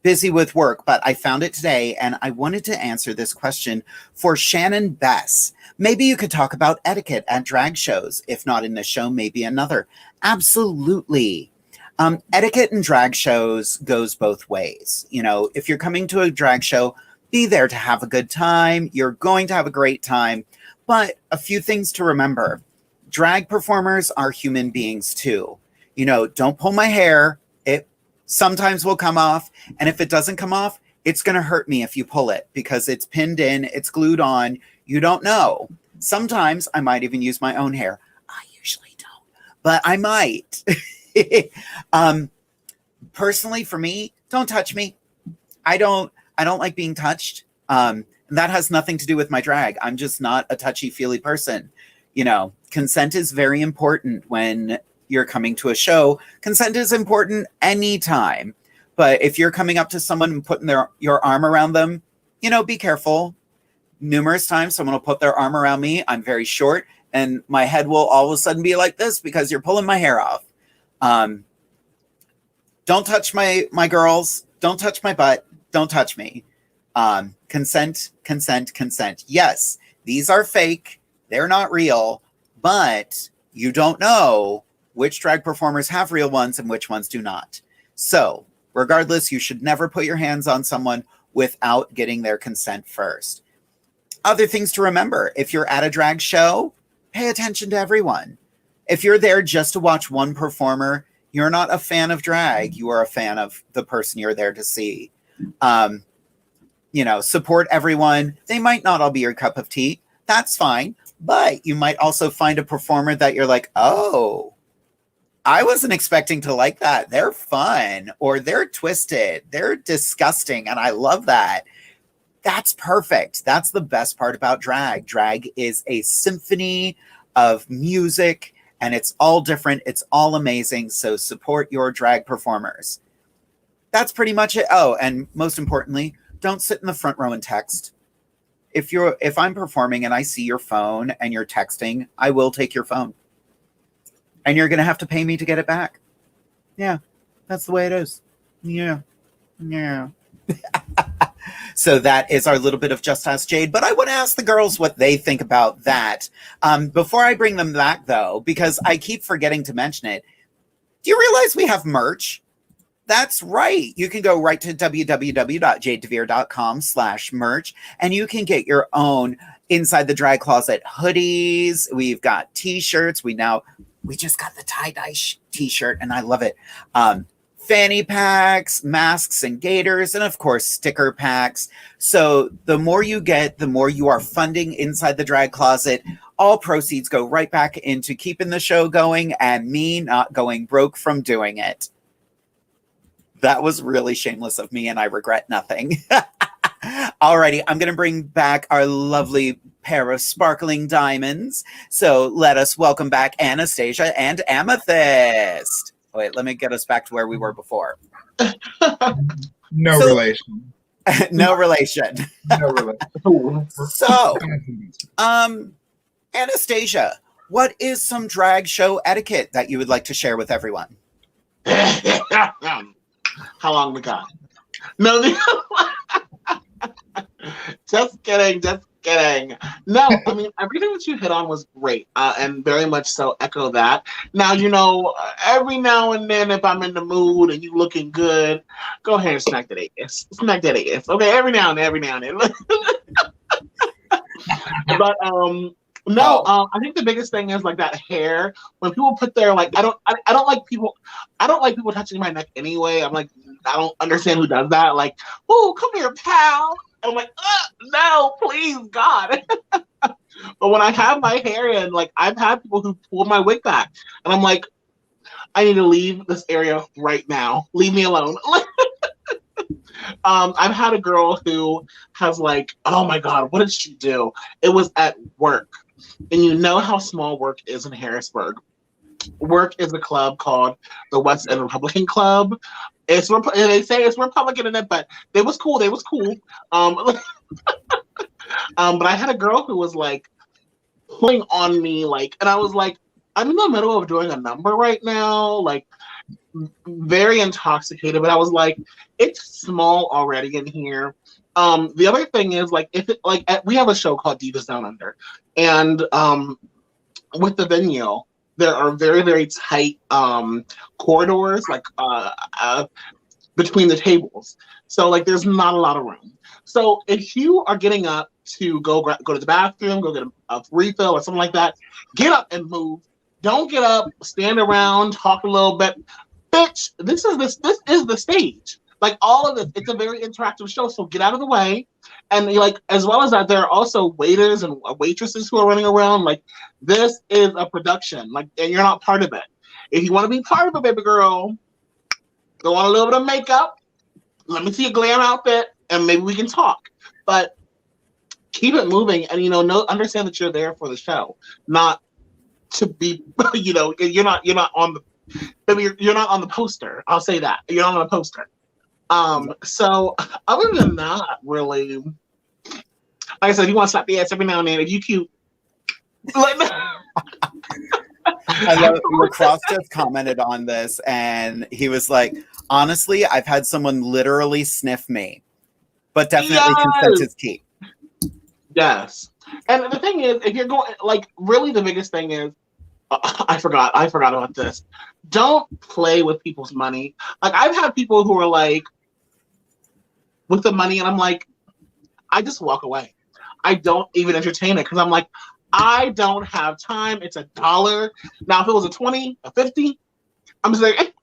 busy with work, but I found it today, and I wanted to answer this question for Shannon Bess. Maybe you could talk about etiquette at drag shows. If not in this show, maybe another. Absolutely. Etiquette in drag shows goes both ways. You know, if you're coming to a drag show, be there to have a good time. You're going to have a great time. But a few things to remember. Drag performers are human beings too. You know, don't pull my hair. It sometimes will come off. And if it doesn't come off, it's going to hurt me if you pull it because it's pinned in, it's glued on. You don't know. Sometimes I might even use my own hair. I usually don't, but I might. Personally, for me, don't touch me. I don't like being touched. And that has nothing to do with my drag. I'm just not a touchy-feely person. You know, consent is very important when you're coming to a show. Consent is important anytime. But if you're coming up to someone and putting your arm around them, you know, be careful. Numerous times someone will put their arm around me. I'm very short, and my head will all of a sudden be like this because you're pulling my hair off. Don't don't touch my girls. Don't touch my butt. Don't touch me. Consent, consent, consent. Yes, these are fake. They're not real, but you don't know which drag performers have real ones and which ones do not. So regardless, you should never put your hands on someone without getting their consent first. Other things to remember: if you're at a drag show, pay attention to everyone. If you're there just to watch one performer, you're not a fan of drag. You are a fan of the person you're there to see. Support everyone. They might not all be your cup of tea. That's fine. But you might also find a performer that you're like, oh, I wasn't expecting to like that. They're fun, or they're twisted. They're disgusting. And I love that. That's perfect. That's the best part about drag. Drag is a symphony of music, and it's all different. It's all amazing. So support your drag performers. That's pretty much it. Oh, and most importantly, don't sit in the front row and text. If I'm performing and I see your phone and you're texting, I will take your phone. And you're going to have to pay me to get it back. Yeah, that's the way it is. Yeah. So that is our little bit of Just Ask Jade. But I want to ask the girls what they think about that. Before I bring them back, though, because I keep forgetting to mention it, do you realize we have merch? That's right. You can go right to www.jadedevere.com/merch, and you can get your own Inside the Drag Closet hoodies. We've got t-shirts. We just got the tie-dye t-shirt, and I love it. Fanny packs, masks and gaiters, and of course, sticker packs. So the more you get, the more you are funding Inside the Drag Closet. All proceeds go right back into keeping the show going and me not going broke from doing it. That was really shameless of me, and I regret nothing. Alrighty, I'm going to bring back our lovely pair of sparkling diamonds. So let us welcome back Anastasia and Amethyst. Wait, let me get us back to where we were before. No relation. No relation. No relation. So, Anastasia, what is some drag show etiquette that you would like to share with everyone? How long we got? No, just kidding. No, I mean, everything that you hit on was great, and very much so echo that. Now, every now and then, if I'm in the mood and you looking good, go ahead and smack that ass. Okay, every now and then. But no, I think the biggest thing is like that hair. When people put their I don't like people touching my neck anyway. I'm like, I don't understand who does that. Like, oh, come here, pal. I'm like, no, please, God. But when I have my hair in, I've had people who pull my wig back, and I'm like, I need to leave this area right now. Leave me alone. I've had a girl who has oh my God, what did she do? It was at work. And you know how small work is in Harrisburg. Work is a club called the West End Republican Club. They say it's Republican in it, but they was cool. But I had a girl who was pulling on me, and I was like, I'm in the middle of doing a number right now, very intoxicated. But I was like, it's small already in here. The other thing is we have a show called Divas Down Under, and with the venue, there are very, very tight corridors between the tables. So there's not a lot of room. So if you are getting up to go to the bathroom, go get a refill or something like that, get up and move. Don't get up, stand around, talk a little bit. Bitch, this is the stage. All of this, it's a very interactive show. So get out of the way. And as well as that, there are also waiters and waitresses who are running around. This is a production. And you're not part of it. If you want to be part of it, baby girl, go on a little bit of makeup. Let me see a glam outfit, and maybe we can talk. But keep it moving, and understand that you're there for the show, not to be. You're not on the. Maybe you're not on the poster. I'll say that you're not on the poster. So other than that, really, like I said, you want to slap the ass every now and then. If you cute, I love Lacrosse just commented on this, and he was like, honestly, I've had someone literally sniff me, but definitely consent is key. Yes. And the thing is, if you're going, like, really the biggest thing is, I forgot about this. Don't play with people's money. Like, I've had people who are like, with the money, and I'm like, I just walk away. I don't even entertain it, because I'm like, I don't have time. It's $1. Now, if it was a 20, a 50, I'm just like,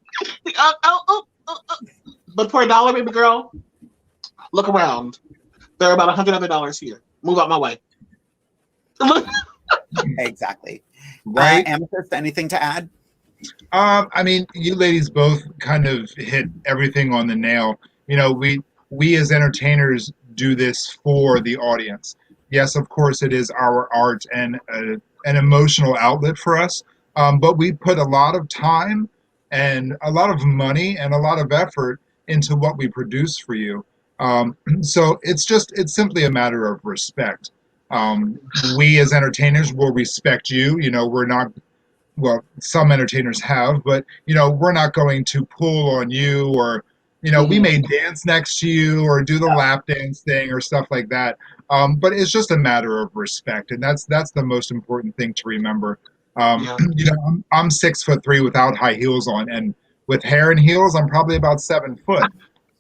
but for $1, baby girl, look around. There are about $100 other here. Move out my way. Exactly. Right. Amethyst, anything to add? I mean, you ladies both kind of hit everything on the nail. You know, we as entertainers do this for the audience. Yes, of course, it is our art and an emotional outlet for us. But we put a lot of time and a lot of money and a lot of effort into what we produce for you. So it's simply a matter of respect. We as entertainers will respect you. You know, we're not, well, some entertainers have, but, you know, we're not going to pull on you or, you know, we may dance next to you or do the lap dance thing or stuff like that. But it's just a matter of respect. And that's the most important thing to remember. You know, I'm 6'3" without high heels on, and with hair and heels, I'm probably about 7 foot.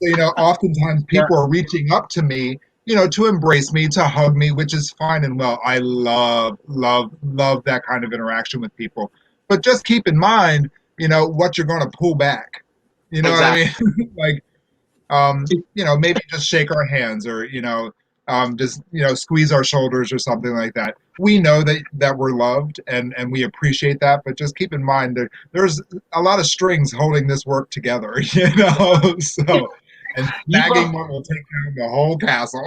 So, you know, oftentimes people are reaching up to me, you know, to embrace me, to hug me, which is fine and well. I love that kind of interaction with people. But just keep in mind, you know, what you're going to pull back. You know what I mean? Like, you know, maybe just shake our hands or, you know, just, you know, squeeze our shoulders or something like that. We know that we're loved and we appreciate that, but just keep in mind that there's a lot of strings holding this work together, you know? So, and nagging one will take down the whole castle.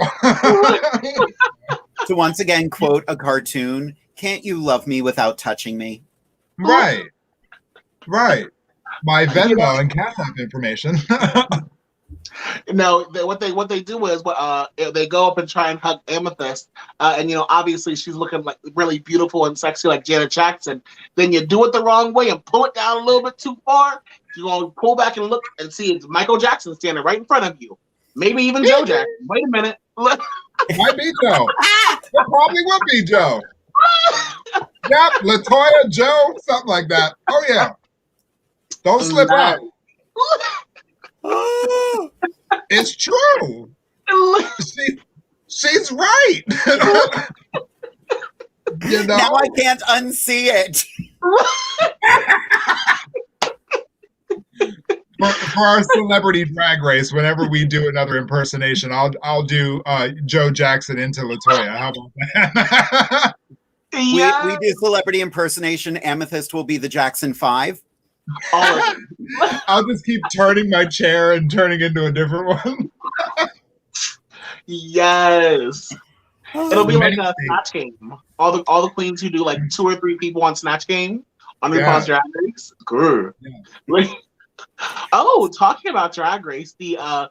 To once again quote a cartoon, can't you love me without touching me? Right. My Venmo and Cash App information. No, what they do is they go up and try and hug Amethyst, and you know, obviously she's looking like really beautiful and sexy like Janet Jackson. Then you do it the wrong way and pull it down a little bit too far. You're gonna pull back and look and see it's Michael Jackson standing right in front of you. Maybe even Joe Jackson. Wait a minute. Might be Joe. It probably would be Joe. Yep, LaToya, Joe, something like that. Oh yeah. Don't slip up. It's true. She's right. You know? Now I can't unsee it. For our celebrity drag race, whenever we do another impersonation, I'll do Joe Jackson into LaToya. How about that? Yeah. We do celebrity impersonation. Amethyst will be the Jackson 5. I'll just keep turning my chair and turning into a different one. Yes. It'll be like a Snatch Game. All the queens who do like 2 or 3 people on Snatch Game on RuPaul's Drag Race. Yeah. Oh, talking about Drag Race, the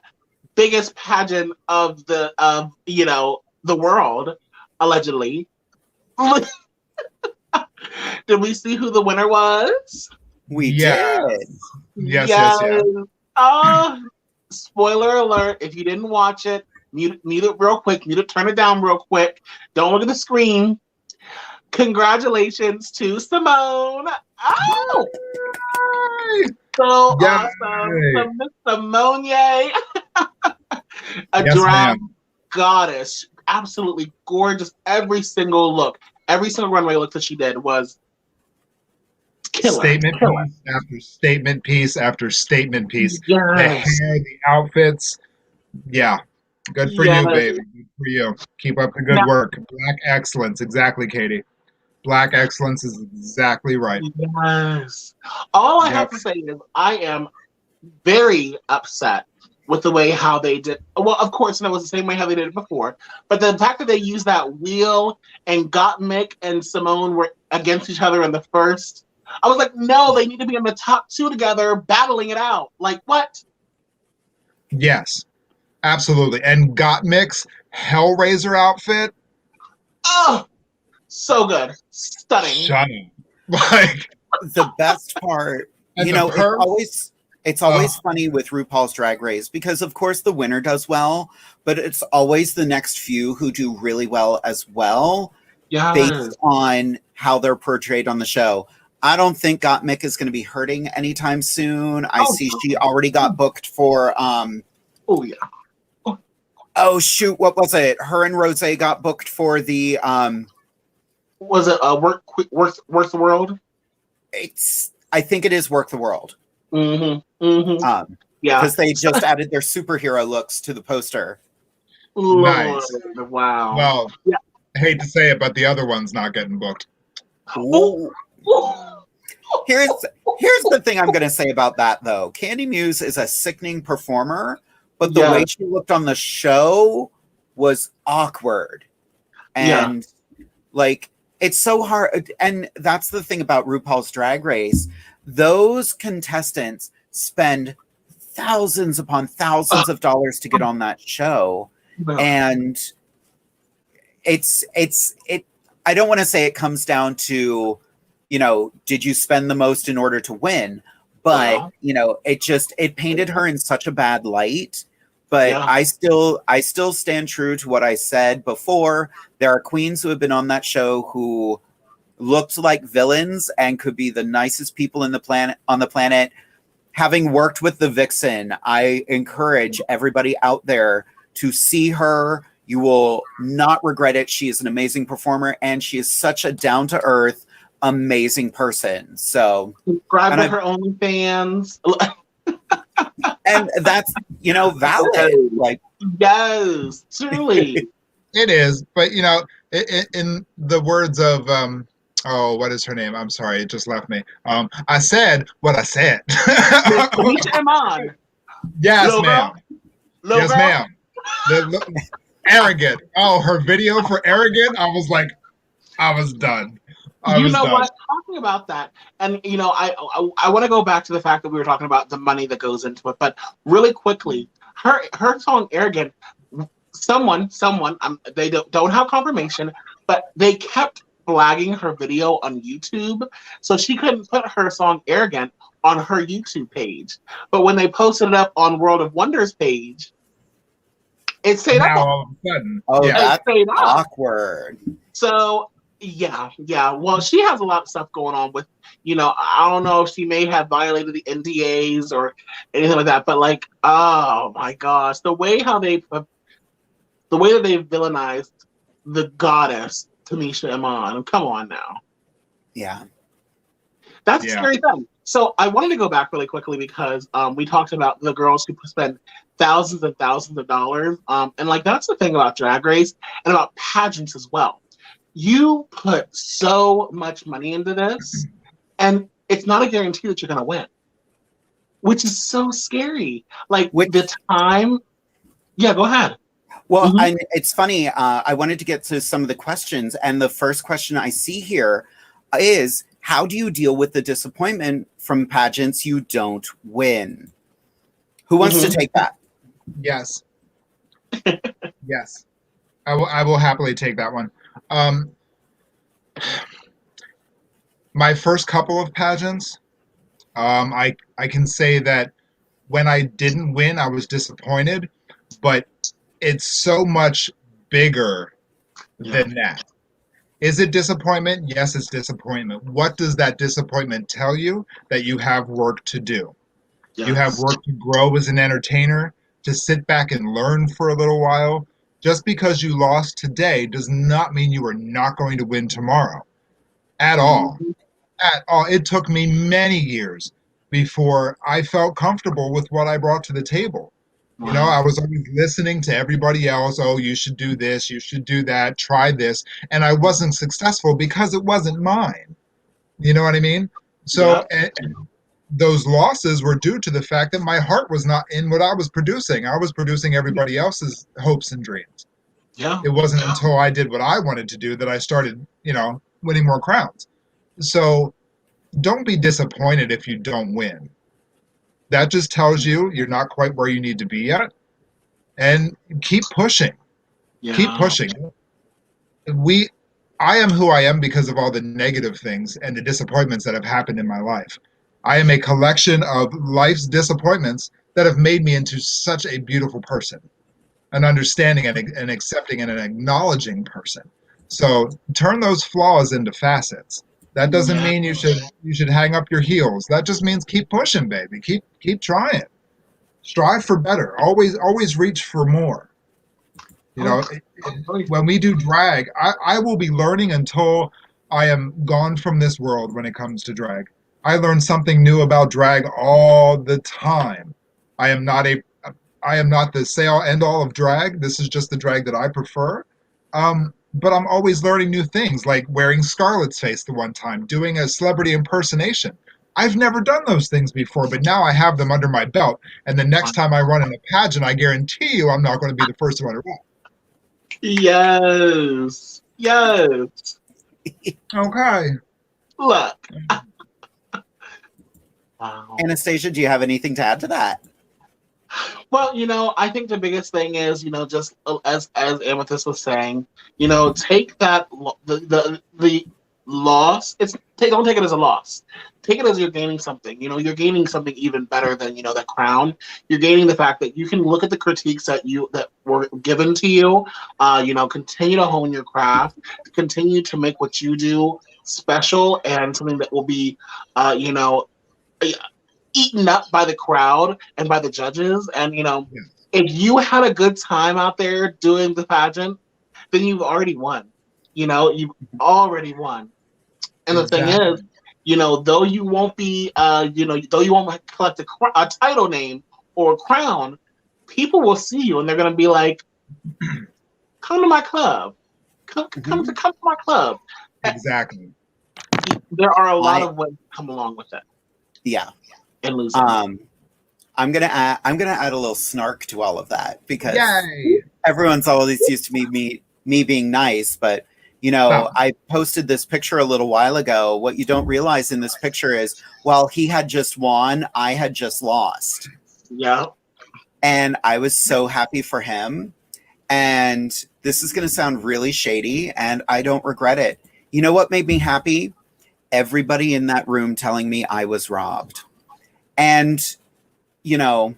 biggest pageant of the you know, the world, allegedly. Did we see who the winner was? We did. Yes. Spoiler alert, if you didn't watch it, mute it real quick, turn it down real quick. Don't look at the screen. Congratulations to Simone. Oh! So awesome. Miss Simone, yay. A drag goddess. Absolutely gorgeous. Every single runway look that she did was killer. Statement piece after statement piece. Yes. The hair, the outfits. Yeah. Good for you, baby. Good for you. Keep up the good work. Black excellence. Exactly, Katie. Black excellence is exactly right. Yes. All I have to say is I am very upset with the way how they did. Well, of course, and it was the same way how they did it before. But the fact that they used that wheel and Gottmik and Simone were against each other in the first, I was like, no, they need to be in the top 2 together, battling it out. Like, what? Yes, absolutely. And Gottmik's Hellraiser outfit. Oh, so good. Stunning. Shut up. Like, the best part, And you the know, purse. it's always funny with RuPaul's Drag Race because of course the winner does well, but it's always the next few who do really well as well based on how they're portrayed on the show. I don't think Gottmik is going to be hurting anytime soon. I see she already got booked for Oh yeah. oh shoot, what was it? Her and Rose got booked for the Was it Work the World? I think it is Work the World. Mm-hmm. Mm-hmm. Yeah. Because they just added their superhero looks to the poster. Nice. Wow. Well, I hate to say it, but the other one's not getting booked. Ooh. Here's the thing I'm going to say about that, though. Candy Muse is a sickening performer, but the way she looked on the show was awkward. And, like, it's so hard. And that's the thing about RuPaul's Drag Race. Those contestants spend thousands upon thousands of dollars to get on that show. And I don't want to say it comes down to, you know, did you spend the most in order to win? But, you know, it painted her in such a bad light. But I still stand true to what I said before. There are queens who have been on that show who looked like villains and could be the nicest people on the planet. Having worked with the Vixen, I encourage everybody out there to see her. You will not regret it. She is an amazing performer, and she is such a down-to-earth, amazing person. So subscribe to her OnlyFans. And that's, you know, valid. Like, yes, truly. It is, but you know, in the words of what is her name? I'm sorry, it just left me. I said what I said. Iman. Yes, Logo? ma'am. Logo? Yes, ma'am. Arrogant. Oh, her video for Arrogant. I was like, I was done. You know what? Talking about that, and you know, I want to go back to the fact that we were talking about the money that goes into it, but really quickly, her song "Arrogant." Someone, they don't have confirmation, but they kept flagging her video on YouTube, so she couldn't put her song "Arrogant" on her YouTube page. But when they posted it up on World of Wonders page, it stayed up. All of a sudden, that's awkward. So. Yeah. Well, she has a lot of stuff going on with, you know, I don't know if she may have violated the NDAs or anything like that, but like, oh my gosh, the way that they've villainized the goddess Tamisha Iman. Come on now. Yeah. That's a scary thing. So I wanted to go back really quickly because we talked about the girls who spend thousands and thousands of dollars. And like, that's the thing about Drag Race and about pageants as well. You put so much money into this, and it's not a guarantee that you're going to win, which is so scary. Like the time. Yeah, go ahead. Well, and it's funny. I wanted to get to some of the questions, and the first question I see here is, how do you deal with the disappointment from pageants you don't win? Who wants to take that? Yes. Yes. I will happily take that one. My first couple of pageants, I can say that when I didn't win, I was disappointed, but it's so much bigger than that. Is it disappointment? Yes, it's disappointment. What does that disappointment tell you? That you have work to do. Yes. You have work to grow as an entertainer, to sit back and learn for a little while. Just because you lost today does not mean you are not going to win tomorrow. At all. At all. It took me many years before I felt comfortable with what I brought to the table. You know, I was always listening to everybody else. Oh, you should do this. You should do that. Try this. And I wasn't successful because it wasn't mine. You know what I mean? So and those losses were due to the fact that my heart was not in what I was producing. I was producing everybody else's hopes and dreams. Yeah. It wasn't until I did what I wanted to do that I started, you know, winning more crowns. So don't be disappointed if you don't win. That just tells you you're not quite where you need to be yet. And keep pushing. Yeah. Keep pushing. I am who I am because of all the negative things and the disappointments that have happened in my life. I am a collection of life's disappointments that have made me into such a beautiful person, an understanding and accepting and an acknowledging person. So turn those flaws into facets. That doesn't mean you should hang up your heels. That just means keep pushing, baby. Keep trying. Strive for better. Always reach for more. You know, when we do drag, I will be learning until I am gone from this world when it comes to drag. I learn something new about drag all the time. I am not the say-all end-all of drag. This is just the drag that I prefer. But I'm always learning new things, like wearing Scarlet's face the one time, doing a celebrity impersonation. I've never done those things before, but now I have them under my belt. And the next time I run in a pageant, I guarantee you I'm not going to be the first to run it. Yes. Okay. Look. Wow. Anastasia, do you have anything to add to that? Well, I think the biggest thing is, just as Amethyst was saying, take that the loss. Don't take it as a loss. Take it as you're gaining something. You're gaining something even better than that crown. You're gaining the fact that you can look at the critiques that were given to you. Continue to hone your craft. Continue to make what you do special and something that will be, eaten up by the crowd and by the judges. And if you had a good time out there doing the pageant, then you've already won. You've already won. And the thing is, though you won't be though you won't collect a title name or a crown, people will see you and they're going to be like, come to my club, come to my club. Exactly. There are a lot of ways to come along with it. Yeah. And lose. I'm gonna add a little snark to all of that because everyone's always used to me being nice, but I posted this picture a little while ago. What you don't realize in this picture is while he had just won, I had just lost. Yeah. And I was so happy for him. And this is gonna sound really shady, and I don't regret it. You know what made me happy? Everybody in that room telling me I was robbed. And, the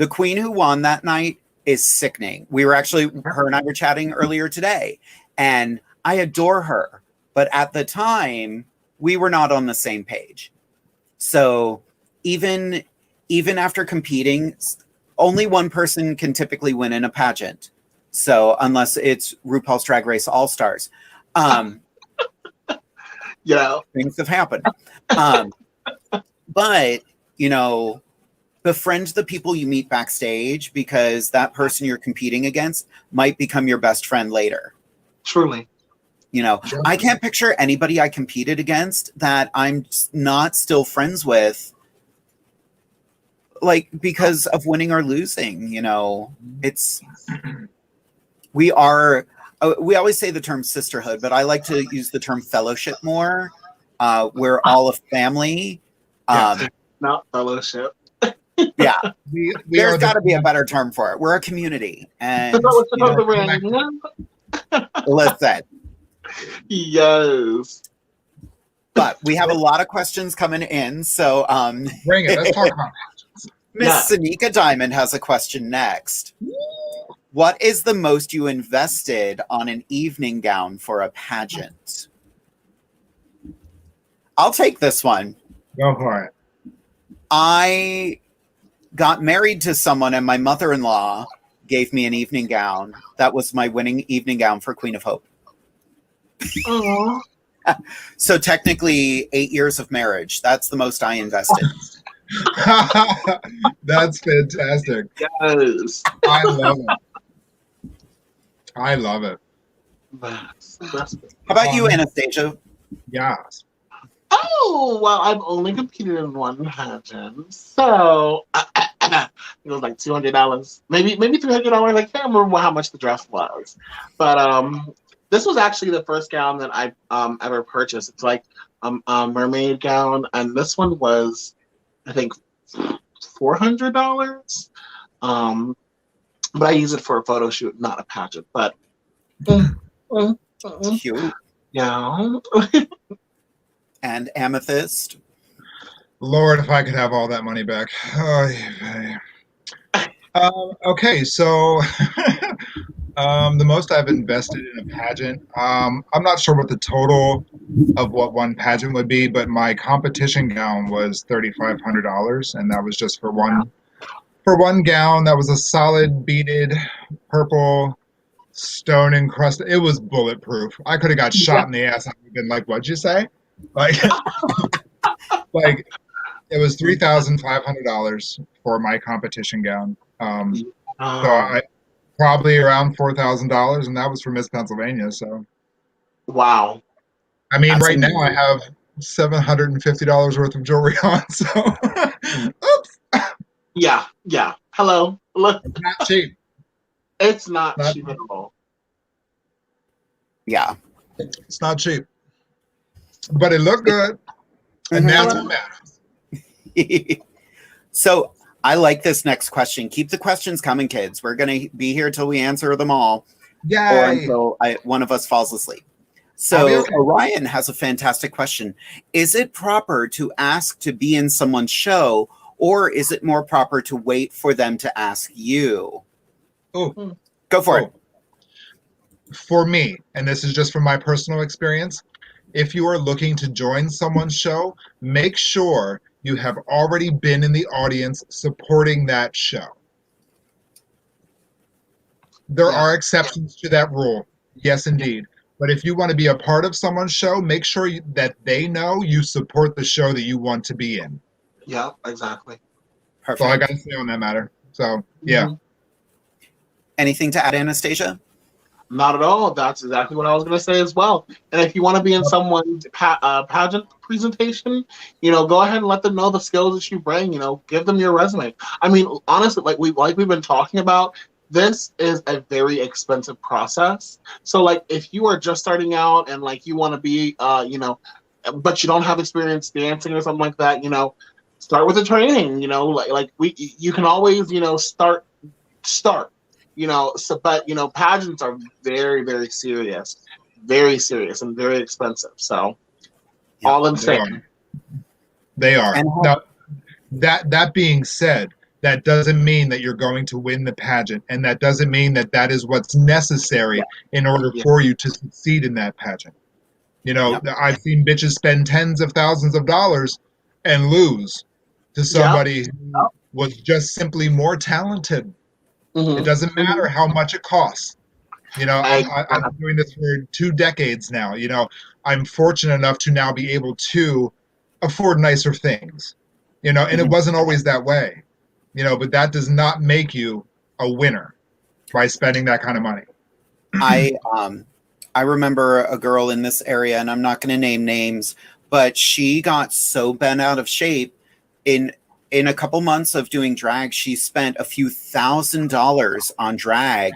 queen who won that night is sickening. Her and I were chatting earlier today, and I adore her. But at the time, we were not on the same page. So even after competing, only one person can typically win in a pageant. So unless it's RuPaul's Drag Race All-Stars. Things have happened. But, befriend the people you meet backstage because that person you're competing against might become your best friend later. Truly. I can't picture anybody I competed against that I'm not still friends with, like, because of winning or losing. We always say the term sisterhood, but I like to use the term fellowship more. We're all a family. Not fellowship. Yeah. There's got to be a better term for it. We're a community. And listen. Yes. But we have a lot of questions coming in. So bring it. Let's talk about it. Miss Sanika Diamond has a question next. What is the most you invested on an evening gown for a pageant? I'll take this one. Go for it. I got married to someone and my mother-in-law gave me an evening gown. That was my winning evening gown for Queen of Hope. So technically 8 years of marriage. That's the most I invested. That's fantastic. Yes. I love it. I love it. How about you, Anastasia? Yes. Oh, well, I've only competed in one pageant. So it was like $200. Maybe $300. I can't remember how much the dress was. But this was actually the first gown that I ever purchased. It's like a mermaid gown, and this one was, I think, $400. But I use it for a photo shoot, not a pageant. But cute. Yeah. And Amethyst. Lord, if I could have all that money back. Okay, so the most I've invested in a pageant, I'm not sure what the total of what one pageant would be, but my competition gown was $3,500, and that was just for one gown. That was a solid beaded purple stone encrusted. It was bulletproof. I could have got shot in the ass. I would have been like, "What'd you say?" Like, like it was $3,500 for my competition gown. So I probably around $4,000, and that was for Miss Pennsylvania. So, wow. I mean, right Absolutely. now I have $750 worth of jewelry on. So, oops, Yeah. Hello. Look, it's not cheap. it's not Not- cheap at all. Yeah. It's not cheap, but it looked good, and that's what matters. So I like this next question. Keep the questions coming, kids. We're going to be here till we answer them all, or Yay! until one of us falls asleep. I'll be So okay. Orion has a fantastic question. Is it proper to ask to be in someone's show, or is it more proper to wait for them to ask you? Oh, Go for it. For me, and this is just from my personal experience, if you are looking to join someone's show, make sure you have already been in the audience supporting that show. There are exceptions to that rule. Yes, indeed. But if you want to be a part of someone's show, make sure that they know you support the show that you want to be in. Yeah, exactly. Perfect. That's all I got to say on that matter. So, yeah. Anything to add, Anastasia? Not at all. That's exactly what I was going to say as well. And if you want to be in someone's pageant presentation, go ahead and let them know the skills that you bring. Give them your resume. I mean, honestly, like we've been talking about, this is a very expensive process. So, like, if you are just starting out and like you want to be, but you don't have experience dancing or something like that, start with the training. You can always, start. But pageants are very, very serious, and very expensive. So, all I'm saying, they are. And Now, that being said, that doesn't mean that you're going to win the pageant, and that doesn't mean that that is what's necessary in order for you to succeed in that pageant. I've seen bitches spend tens of thousands of dollars and lose to somebody who was just simply more talented. It doesn't matter how much it costs. I've been doing this for 2 decades now. I'm fortunate enough to now be able to afford nicer things. And it wasn't always that way. But that does not make you a winner by spending that kind of money. I remember a girl in this area, and I'm not going to name names, but she got so bent out of shape in a couple months of doing drag. She spent a few $1,000s on drag,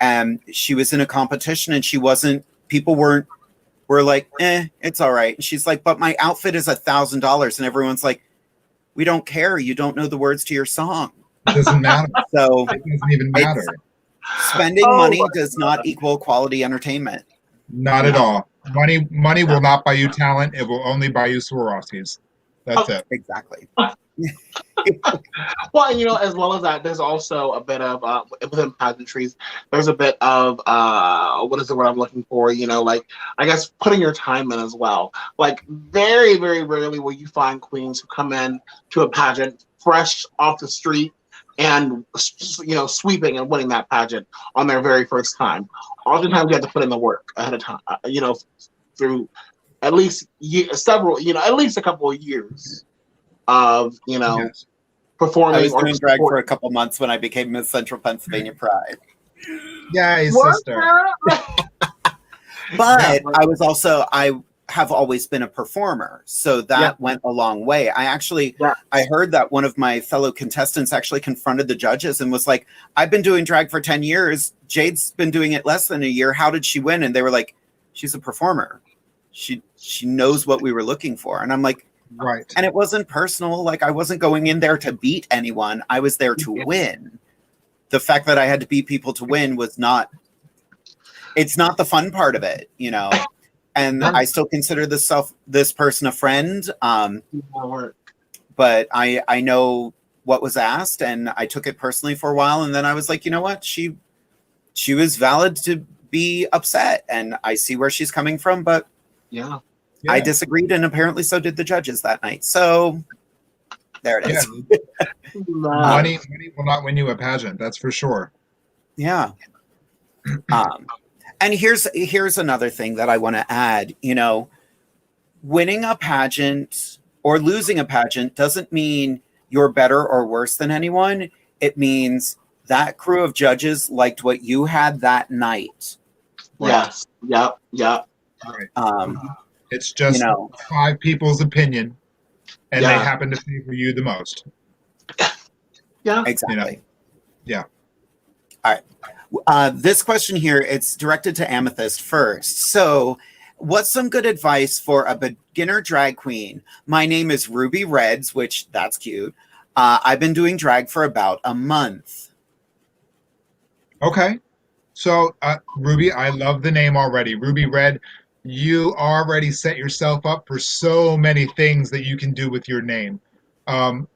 and she was in a competition, and people were like, it's all right. And she's like, but my outfit is $1,000. And everyone's like, we don't care. You don't know the words to your song. It doesn't matter. So it doesn't even matter. Spending money does not equal quality entertainment. Not at all. Money will not buy you talent. It will only buy you Swarovskis. That's it. Exactly. Well, and as well as that, there's also a bit of within pageantries. There's a bit of what is the word I'm looking for? Like, I guess putting your time in as well. Like, very, very rarely will you find queens who come in to a pageant fresh off the street and sweeping and winning that pageant on their very first time. Oftentimes, you have to put in the work ahead of time. Through at least at least a couple of years of performing. I was doing drag for a couple months when I became Miss Central Pennsylvania Pride. Yay, sister. But I have always been a performer, so that went a long way. I heard that one of my fellow contestants actually confronted the judges and was like, I've been doing drag for 10 years. Jade's been doing it less than a year. How did she win? And they were like, she's a performer. She knows what we were looking for. And I'm like, right. And it wasn't personal. Like, I wasn't going in there to beat anyone. I was there to win. The fact that I had to beat people to win it's not the fun part of it, And I still consider this person a friend. But I know what was asked, and I took it personally for a while, and then I was like, you know what? She was valid to be upset, and I see where she's coming from, but I disagreed, and apparently so did the judges that night. So there it is. Money will not win you a pageant, that's for sure. Yeah. And here's another thing that I want to add. You know, winning a pageant or losing a pageant doesn't mean you're better or worse than anyone. It means that crew of judges liked what you had that night. Yes. Yep. Right. It's just 5 people's opinion, and they happen to favor you the most. Yeah. Exactly. Yeah. All right. This question here, it's directed to Amethyst first. So, what's some good advice for a beginner drag queen? My name is Ruby Reds, which that's cute. I've been doing drag for about a month. Okay. So, Ruby, I love the name already. Ruby Red, you already set yourself up for so many things that you can do with your name. Don't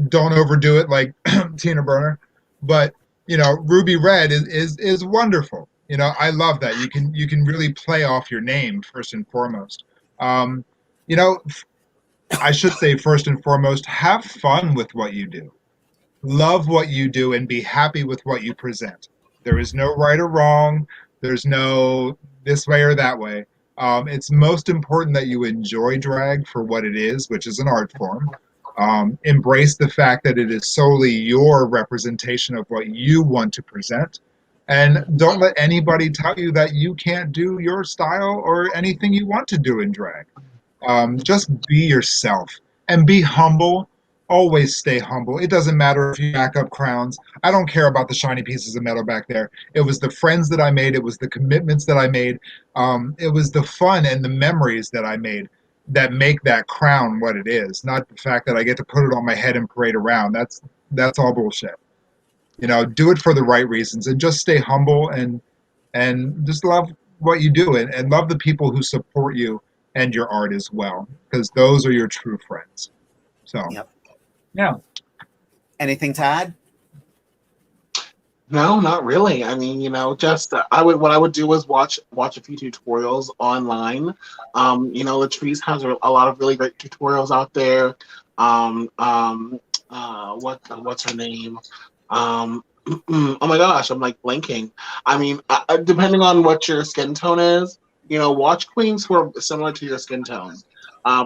overdo it like Tina Burner, but Ruby Red is wonderful. I love that. You can really play off your name first and foremost. I should say first and foremost, have fun with what you do. Love what you do and be happy with what you present. There is no right or wrong. There's no this way or that way. It's most important that you enjoy drag for what it is, which is an art form. Embrace the fact that it is solely your representation of what you want to present. And don't let anybody tell you that you can't do your style or anything you want to do in drag. Just be yourself and be humble. Always stay humble. It doesn't matter if you back up crowns. I don't care about the shiny pieces of metal back there. It was the friends that I made. It was the commitments that I made. It was the fun and the memories that I made that make that crown what it is, not the fact that I get to put it on my head and parade around. That's all bullshit. Do it for the right reasons and just stay humble and just love what you do and love the people who support you and your art as well, because those are your true friends. So, yeah. Anything to add? No, not really. I mean, just what I would do is watch a few tutorials online. Latrice has a lot of really great tutorials out there. What's her name? Oh my gosh, I'm like blanking. I mean, depending on what your skin tone is, watch queens who are similar to your skin tone.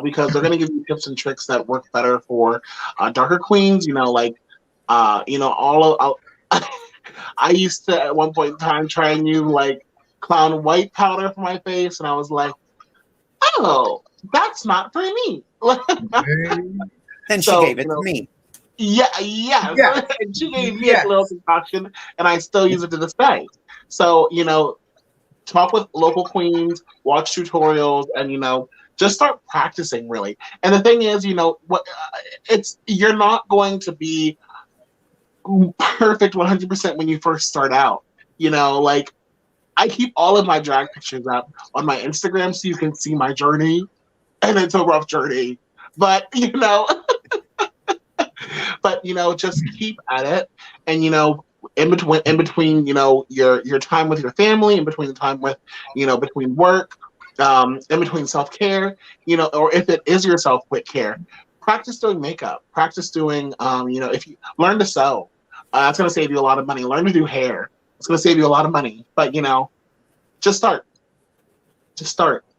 Because they're going to give you tips and tricks that work better for darker queens. I used to at one point in time try and use like clown white powder for my face, and I was like, "Oh, that's not for me." Then she gave it to me. Yeah. And she gave me a little concoction, and I still use it to this day. So talk with local queens, watch tutorials, and just start practicing really. And the thing is, you're not going to be perfect 100% when you first start out. I keep all of my drag pictures up on my Instagram so you can see my journey, and it's a rough journey, but just keep at it. And in between your time with your family, in between the time with between work, in between self-care, or if it is your self-quit care, practice doing makeup, practice doing if you learn to sew, that's going to save you a lot of money. Learn to do hair, it's going to save you a lot of money. But just start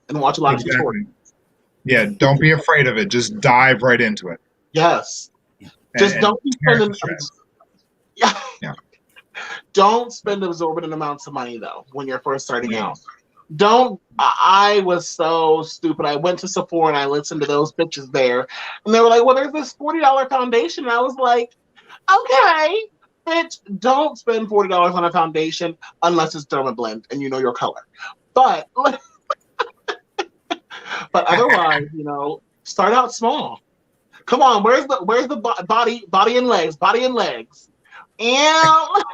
and watch a lot of tutorials. Yeah, don't be afraid of it. Just dive right into it. Yes. Just don't be spending. Don't spend exorbitant amounts of money though when you're first starting out. I was so stupid. I went to Sephora and I listened to those bitches there, and they were like, "Well, there's this $40 foundation." And I was like, "Okay, bitch, don't spend $40 on a foundation unless it's Dermablend and you know your color." But otherwise, start out small. Come on, where's the body and legs, and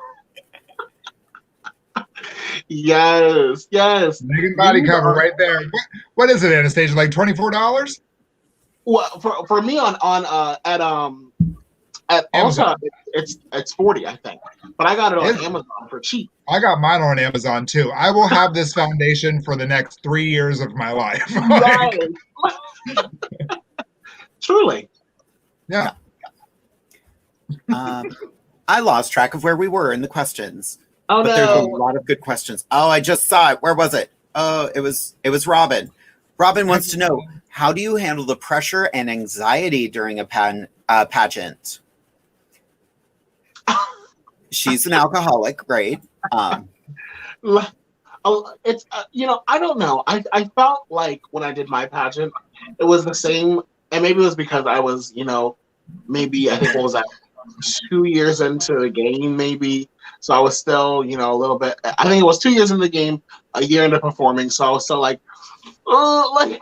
Yes, yes. Naked body cover right there. What is it, Anastasia? Like $24? Well, for me at Amazon. Ulta, it's 40, I think. But I got it on Amazon for cheap. I got mine on Amazon too. I will have this foundation for the next 3 years of my life. Right. Truly. Yeah. I lost track of where we were in the questions. Oh, but no. there's a lot of good questions. Oh, I just saw it. Where was it? Oh, it was Robin. Robin wants to know, how do you handle the pressure and anxiety during a pageant? She's an alcoholic, right? It's I don't know. I felt like when I did my pageant, it was the same, and maybe it was because I was, maybe I think what was that, 2 years into the game, maybe. So I was still, a little bit. I think it was 2 years in the game, a year into performing. So I was still like, oh,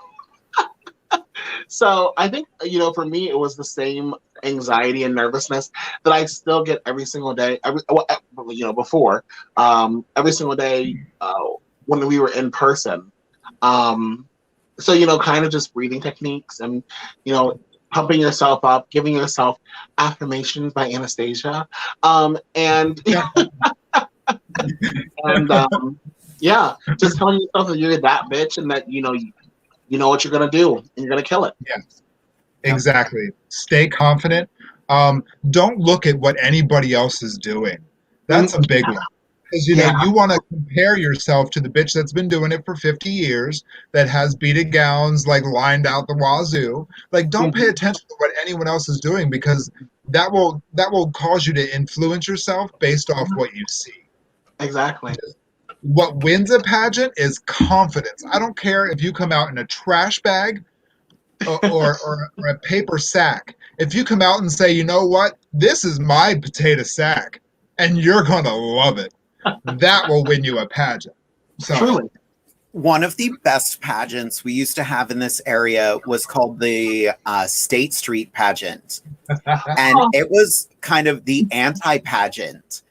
So I think, for me, it was the same anxiety and nervousness that I still get every single day. Before, every single day when we were in person. So, kind of just breathing techniques and, pumping yourself up, giving yourself affirmations by Anastasia. And yeah, just telling yourself that you're that bitch and that, you know what you're going to do and you're going to kill it. Yes, exactly. Stay confident. Don't look at what anybody else is doing. That's a big one. Because, you want to compare yourself to the bitch that's been doing it for 50 years, that has beaded gowns, like, lined out the wazoo. Like, don't pay attention to what anyone else is doing, because that will cause you to influence yourself based off what you see. Exactly. What wins a pageant is confidence. I don't care if you come out in a trash bag or a paper sack. If you come out and say, you know what, this is my potato sack, and you're going to love it, that will win you a pageant. So, truly. One of the best pageants we used to have in this area was called the State Street Pageant. And it was kind of the anti-pageant.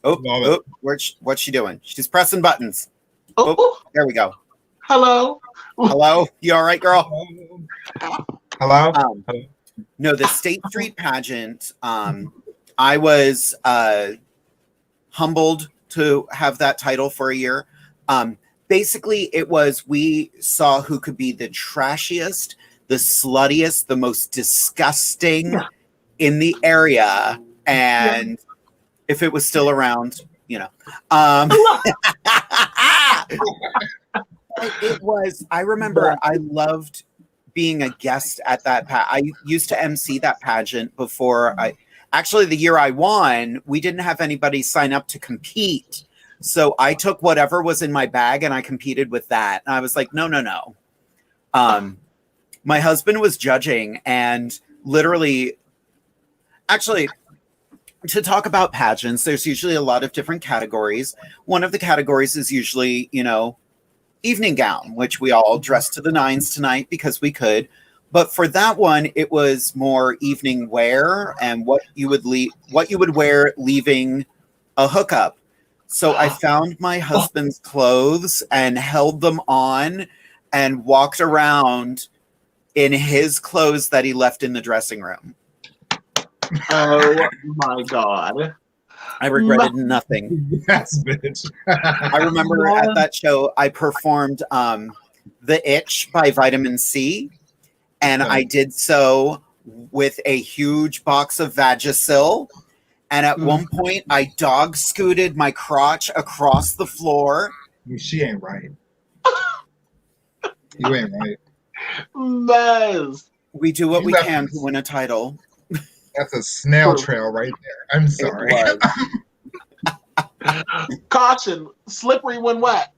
What's she doing? She's pressing buttons. Oh, there we go. Hello. Hello. You all right, girl? Hello. No, the State Street Pageant. I was humbled to have that title for a year. Basically, it was, we saw who could be the trashiest, the sluttiest, the most disgusting in the area, and if it was still around, it was, I remember I loved being a guest at that. I used to MC that pageant before actually, the year I won, we didn't have anybody sign up to compete. So I took whatever was in my bag and I competed with that. And I was like, no. My husband was judging, and literally, actually, to talk about pageants, there's usually a lot of different categories. One of the categories is usually, evening gown, which we all dressed to the nines tonight because we could. But for that one, it was more evening wear and what you would wear leaving a hookup. So I found my husband's clothes and held them on and walked around in his clothes that he left in the dressing room. Oh my God. I regretted nothing. Yes, bitch. I remember at that show, I performed The Itch by Vitamin C. And I did so with a huge box of Vagisil. And at one point, I dog scooted my crotch across the floor. She ain't right. You ain't right. Nice. We do what we can to win a title. That's a snail trail right there. I'm sorry. Caution, slippery when wet.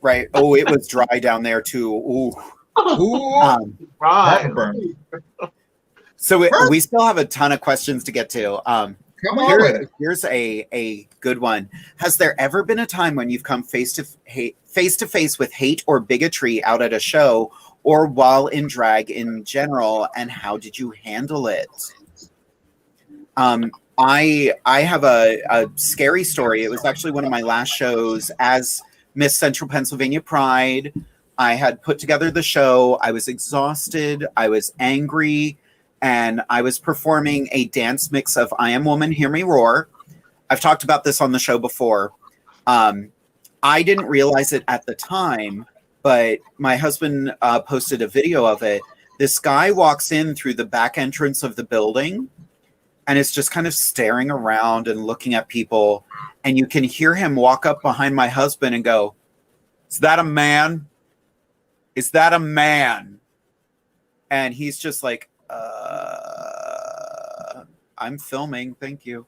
Right. Oh, it was dry down there too. Ooh. Right. So we still have a ton of questions to get to. Come on. Here's a good one. Has there ever been a time when you've come face to face with hate or bigotry out at a show or while in drag in general, and how did you handle it? I have a scary story. It was actually one of my last shows as Miss Central Pennsylvania Pride. I had put together the show. I was exhausted. I was angry. And I was performing a dance mix of I Am Woman, Hear Me Roar. I've talked about this on the show before. I didn't realize it at the time, but my husband posted a video of it. This guy walks in through the back entrance of the building and is just kind of staring around and looking at people. And you can hear him walk up behind my husband and go, "Is that a man? Is that a man?" And he's just like, I'm filming, thank you.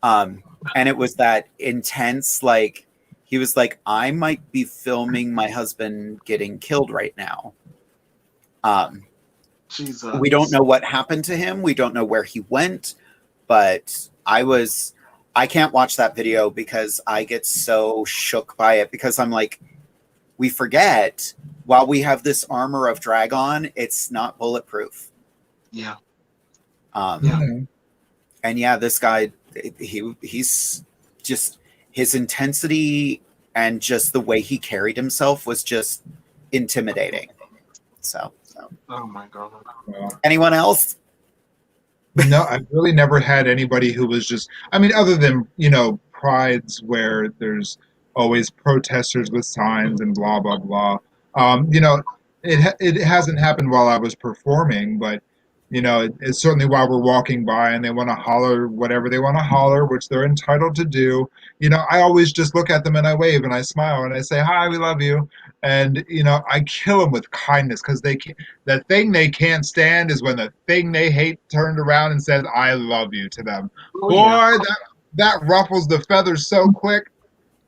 And it was that intense, like, he was like, I might be filming my husband getting killed right now. Jesus. We don't know what happened to him. We don't know where he went, but I can't watch that video because I get so shook by it, because I'm like, we forget, while we have this armor of drag on, it's not bulletproof. Yeah. And yeah, this guy, he's just, his intensity and just the way he carried himself was just intimidating. So. Oh my God. Anyone else? No, I've really never had anybody who was just, I mean, other than, prides where there's always protesters with signs and blah, blah, blah. It hasn't happened while I was performing, but, it's certainly while we're walking by and they want to holler whatever they want to holler, which they're entitled to do. I always just look at them and I wave and I smile and I say, "Hi, we love you." And, I kill them with kindness, because the thing they can't stand is when the thing they hate turned around and says, "I love you" to them. Oh, Boy, that ruffles the feathers so quick.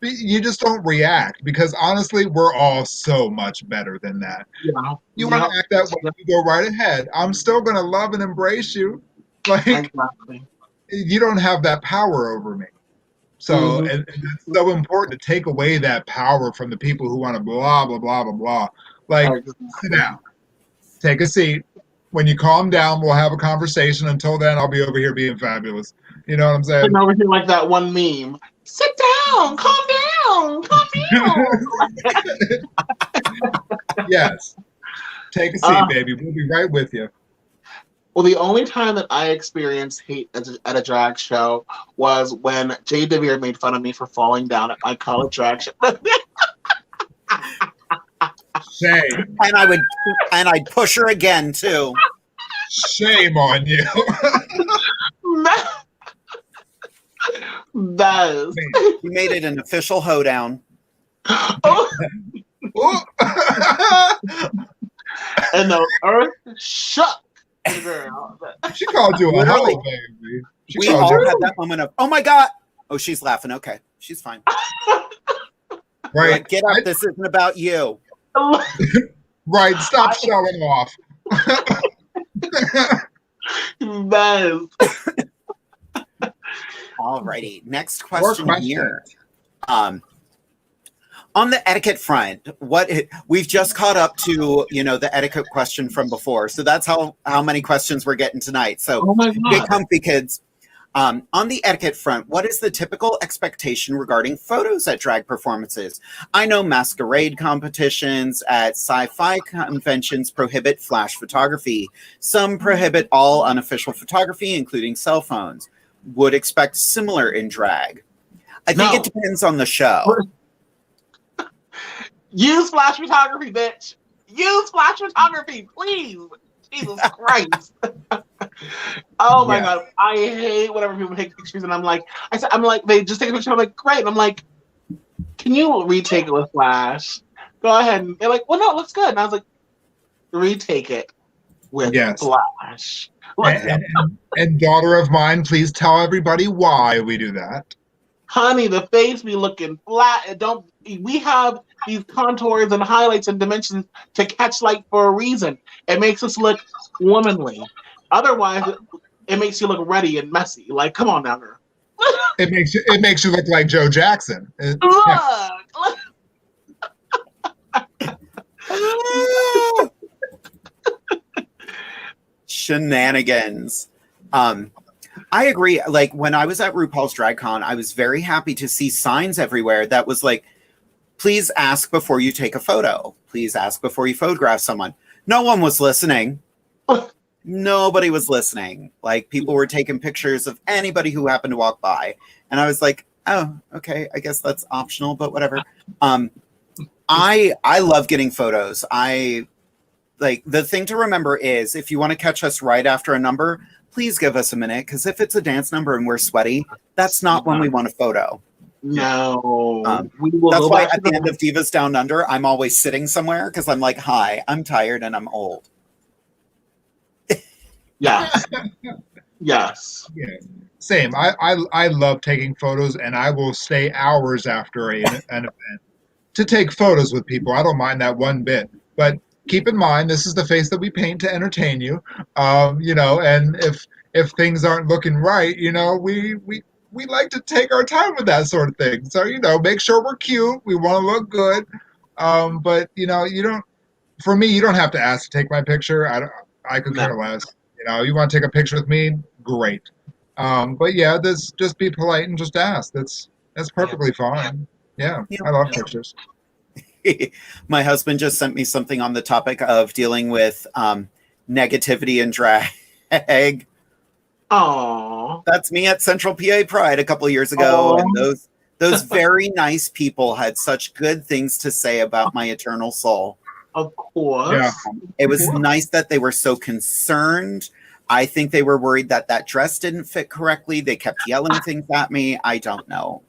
You just don't react, because honestly, we're all so much better than that. Yeah. You want to act that way, you go right ahead. I'm still going to love and embrace you. Like, Exactly. you don't have that power over me. So, and it's so important to take away that power from the people who want to blah, blah, blah, blah, blah. Like, sit down. Take a seat. When you calm down, we'll have a conversation. Until then, I'll be over here being fabulous. You know what I'm saying? And over here like that one meme. Sit down, calm down, calm down. Yes. Take a seat, baby. We'll be right with you. Well, the only time that I experienced hate at a drag show was when Jade DeVere made fun of me for falling down at my college drag show. Shame. And I'd push her again too. Shame on you. That is. You made it an official hoedown. Oh. And the earth shook. Girl. She called you a hoe, baby. We all had that moment of, oh my God. Oh, she's laughing. Okay. She's fine. Right. Like, get up. This isn't about you. Right. Stop showing off. Alrighty. Next question here. On the etiquette front, we've just caught up to, the etiquette question from before. So that's how many questions we're getting tonight. So get comfy, kids. On the etiquette front, what is the typical expectation regarding photos at drag performances? I know masquerade competitions at sci-fi conventions prohibit flash photography. Some prohibit all unofficial photography, including cell phones. Would expect similar in drag. I think it depends on the show. Use flash photography, bitch. Use flash photography, please. Jesus Christ. Oh my God. I hate whenever people take pictures and I'm like, they just take a picture. I'm like, great. And I'm like, can you retake it with flash? Go ahead. And they're like, well, no, it looks good. And I was like, retake it with flash. And daughter of mine, please tell everybody why we do that. Honey, the face be looking flat. We have these contours and highlights and dimensions to catch light for a reason. It makes us look womanly. Otherwise, it makes you look ready and messy. Like, come on now, girl. It makes you look like Joe Jackson. Look. Shenanigans. I agree. Like when I was at RuPaul's DragCon, I was very happy to see signs everywhere that was like, please ask before you take a photo. Please ask before you photograph someone. No one was listening. Nobody was listening. Like people were taking pictures of anybody who happened to walk by. And I was like, oh, okay, I guess that's optional, but whatever. I love getting photos. Like the thing to remember is if you want to catch us right after a number, please give us a minute. Because if it's a dance number and we're sweaty, that's not when we want a photo. No. That's why at the end of Divas Down Under, I'm always sitting somewhere because I'm like, hi, I'm tired and I'm old. Yes. Yes. Yeah. Same. I love taking photos, and I will stay hours after an event to take photos with people. I don't mind that one bit. But keep in mind, this is the face that we paint to entertain you. You know, and if things aren't looking right, you know, we like to take our time with that sort of thing. So, you know, make sure we're cute. We want to look good. But you know, you don't. For me, you don't have to ask to take my picture. I could care less. You know, you want to take a picture with me? Great. But yeah, just be polite and just ask. That's perfectly fine. Yeah, I love pictures. My husband just sent me something on the topic of dealing with negativity and drag. Aww. That's me at Central PA Pride a couple of years ago. Aww. And those very nice people had such good things to say about my eternal soul. Of course. Yeah. It was nice that they were so concerned. I think they were worried that that dress didn't fit correctly. They kept yelling things at me. I don't know.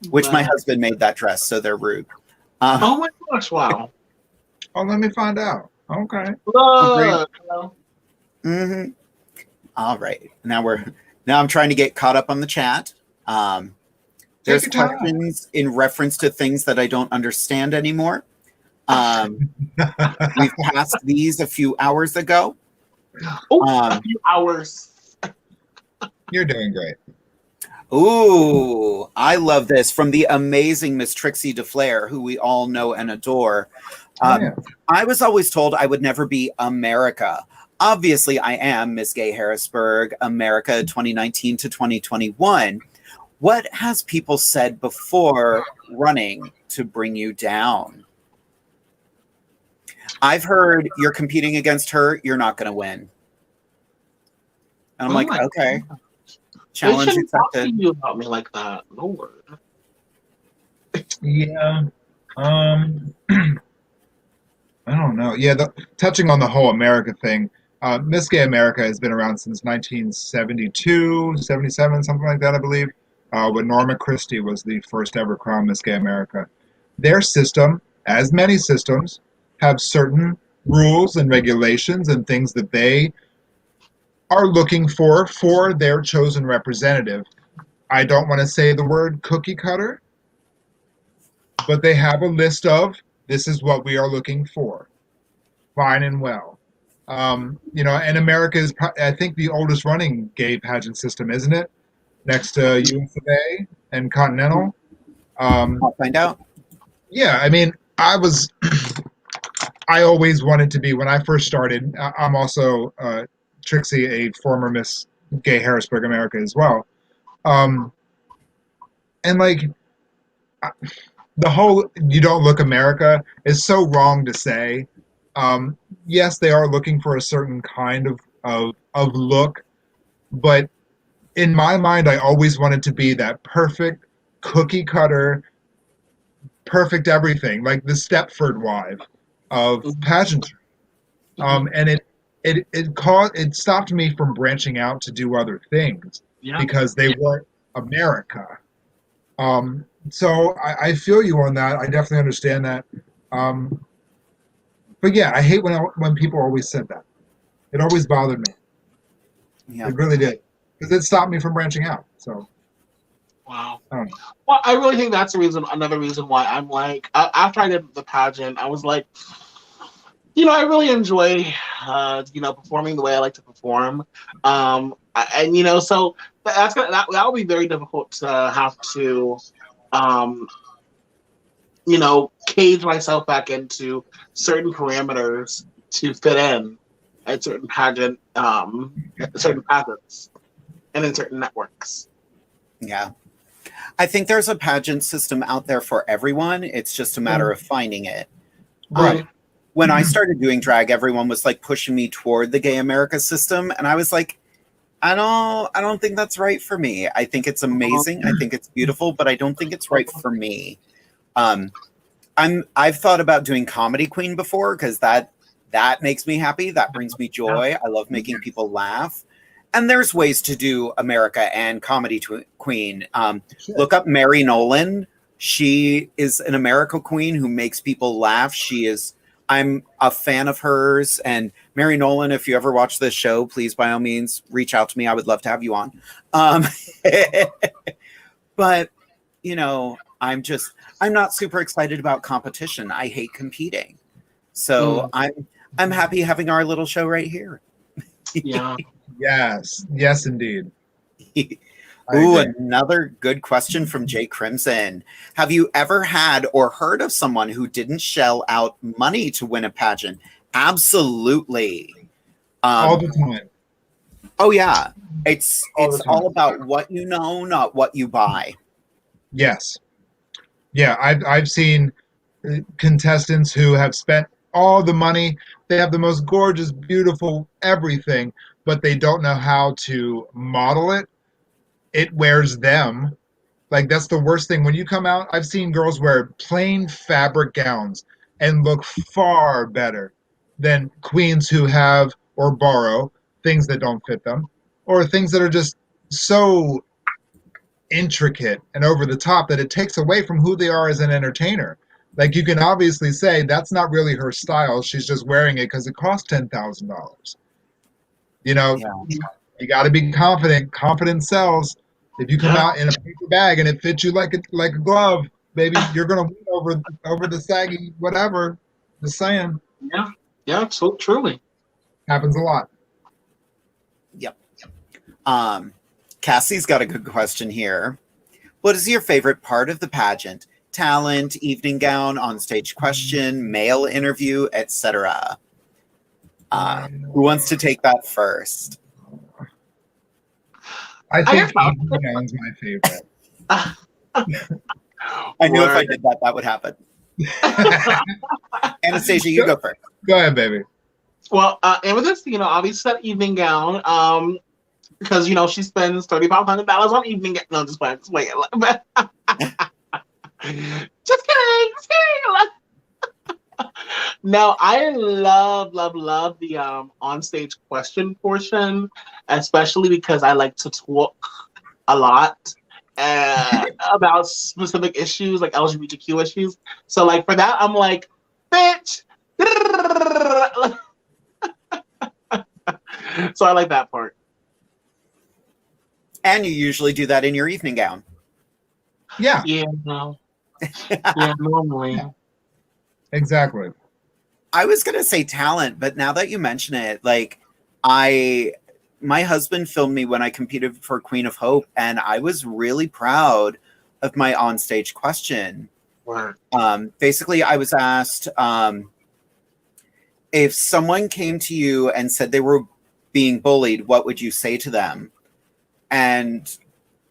Which my husband made that dress, so they're rude. Oh my gosh, wow. Oh, let me find out. Okay. Mm-hmm. All right. Now I'm trying to get caught up on the chat. There's questions in reference to things that I don't understand anymore. We've passed these a few hours ago. A few hours. You're doing great. Ooh, I love this from the amazing Miss Trixie DeFlair, who we all know and adore. I was always told I would never be America. Obviously, I am Miss Gay Harrisburg, America 2019 to 2021. What has people said before running to bring you down? I've heard you're competing against her, you're not going to win. And I'm like, okay. God. Challenge accepted. accepted. You about me like that, Lord. Yeah. I don't know. Yeah, touching on the whole America thing, Miss Gay America has been around since 1972, 77, something like that, I believe, when Norma Christie was the first ever crowned Miss Gay America. Their system, as many systems, have certain rules and regulations and things that they are looking for their chosen representative. I don't want to say the word cookie cutter, but they have a list of, this is what we are looking for. Fine and well. You know, and America is, I think, the oldest running gay pageant system, isn't it? Next to US of A and Continental. I'll find out. Yeah, I mean, I always wanted to be, when I first started, I'm also, Trixie, a former Miss Gay Harrisburg America as well. And like, the whole "you don't look America" is so wrong to say. Yes, they are looking for a certain kind of look, but in my mind, I always wanted to be that perfect cookie cutter, perfect everything, like the Stepford wife of pageantry. And it stopped me from branching out to do other things because they weren't America. So I feel you on that. I definitely understand that. But yeah, I hate when people always said that. It always bothered me. Yeah. It really did. Because it stopped me from branching out. So. Wow. Well, I really think that's another reason why I'm like, after I did the pageant, I was like, you know, I really enjoy, you know, performing the way I like to perform. And, you know, so that will be very difficult to have to, you know, cage myself back into certain parameters to fit in. at certain certain pageants, and in certain networks. Yeah. I think there's a pageant system out there for everyone. It's just a matter of finding it. Right. When I started doing drag, everyone was like pushing me toward the Gay America system. And I was like, I don't think that's right for me. I think it's amazing. I think it's beautiful, but I don't think it's right for me. I've thought about doing Comedy Queen before because that makes me happy. That brings me joy. I love making people laugh. And there's ways to do America and Comedy Queen. Look up Mary Nolan. She is an America Queen who makes people laugh. I'm a fan of hers. And Mary Nolan, if you ever watch this show, please, by all means, reach out to me. I would love to have you on. But, you know, I'm not super excited about competition. I hate competing. So I'm happy having our little show right here. Yeah. Yes, indeed. Ooh, another good question from Jay Crimson. Have you ever had or heard of someone who didn't shell out money to win a pageant? Absolutely. All the time. Oh yeah. It's all about what you know, not what you buy. Yes. Yeah, I've seen contestants who have spent all the money. They have the most gorgeous, beautiful everything, but they don't know how to model it. It wears them. Like, that's the worst thing. When you come out, I've seen girls wear plain fabric gowns and look far better than queens who have or borrow things that don't fit them, or things that are just so intricate and over the top that it takes away from who they are as an entertainer. Like, you can obviously say that's not really her style. She's just wearing it because it costs $10,000. You know, you got to be confident. Confidence sells. If you come out in a paper bag and it fits you like a glove, baby, you're gonna win over the saggy whatever. Just saying. Yeah, so truly happens a lot. Yep. Cassie's got a good question here. What is your favorite part of the pageant? Talent, evening gown, onstage question, male interview, etc. Who wants to take that first? I think evening gown's my favorite. I knew if I did that would happen. Anastasia, you go first. Go ahead, baby. Well, Amethyst, obviously that evening gown, because she spends $3,500 on evening gown. No, just playing. Just kidding. No, I love the onstage question portion, especially because I like to talk a lot about specific issues, like LGBTQ issues. So, like, for that, I'm like, bitch. So I like that part. And you usually do that in your evening gown. Yeah. Yeah, no. Yeah, normally. Exactly. I was going to say talent, but now that you mention it, like, my husband filmed me when I competed for Queen of Hope, and I was really proud of my onstage question. Wow. Basically, I was asked, if someone came to you and said they were being bullied, what would you say to them? And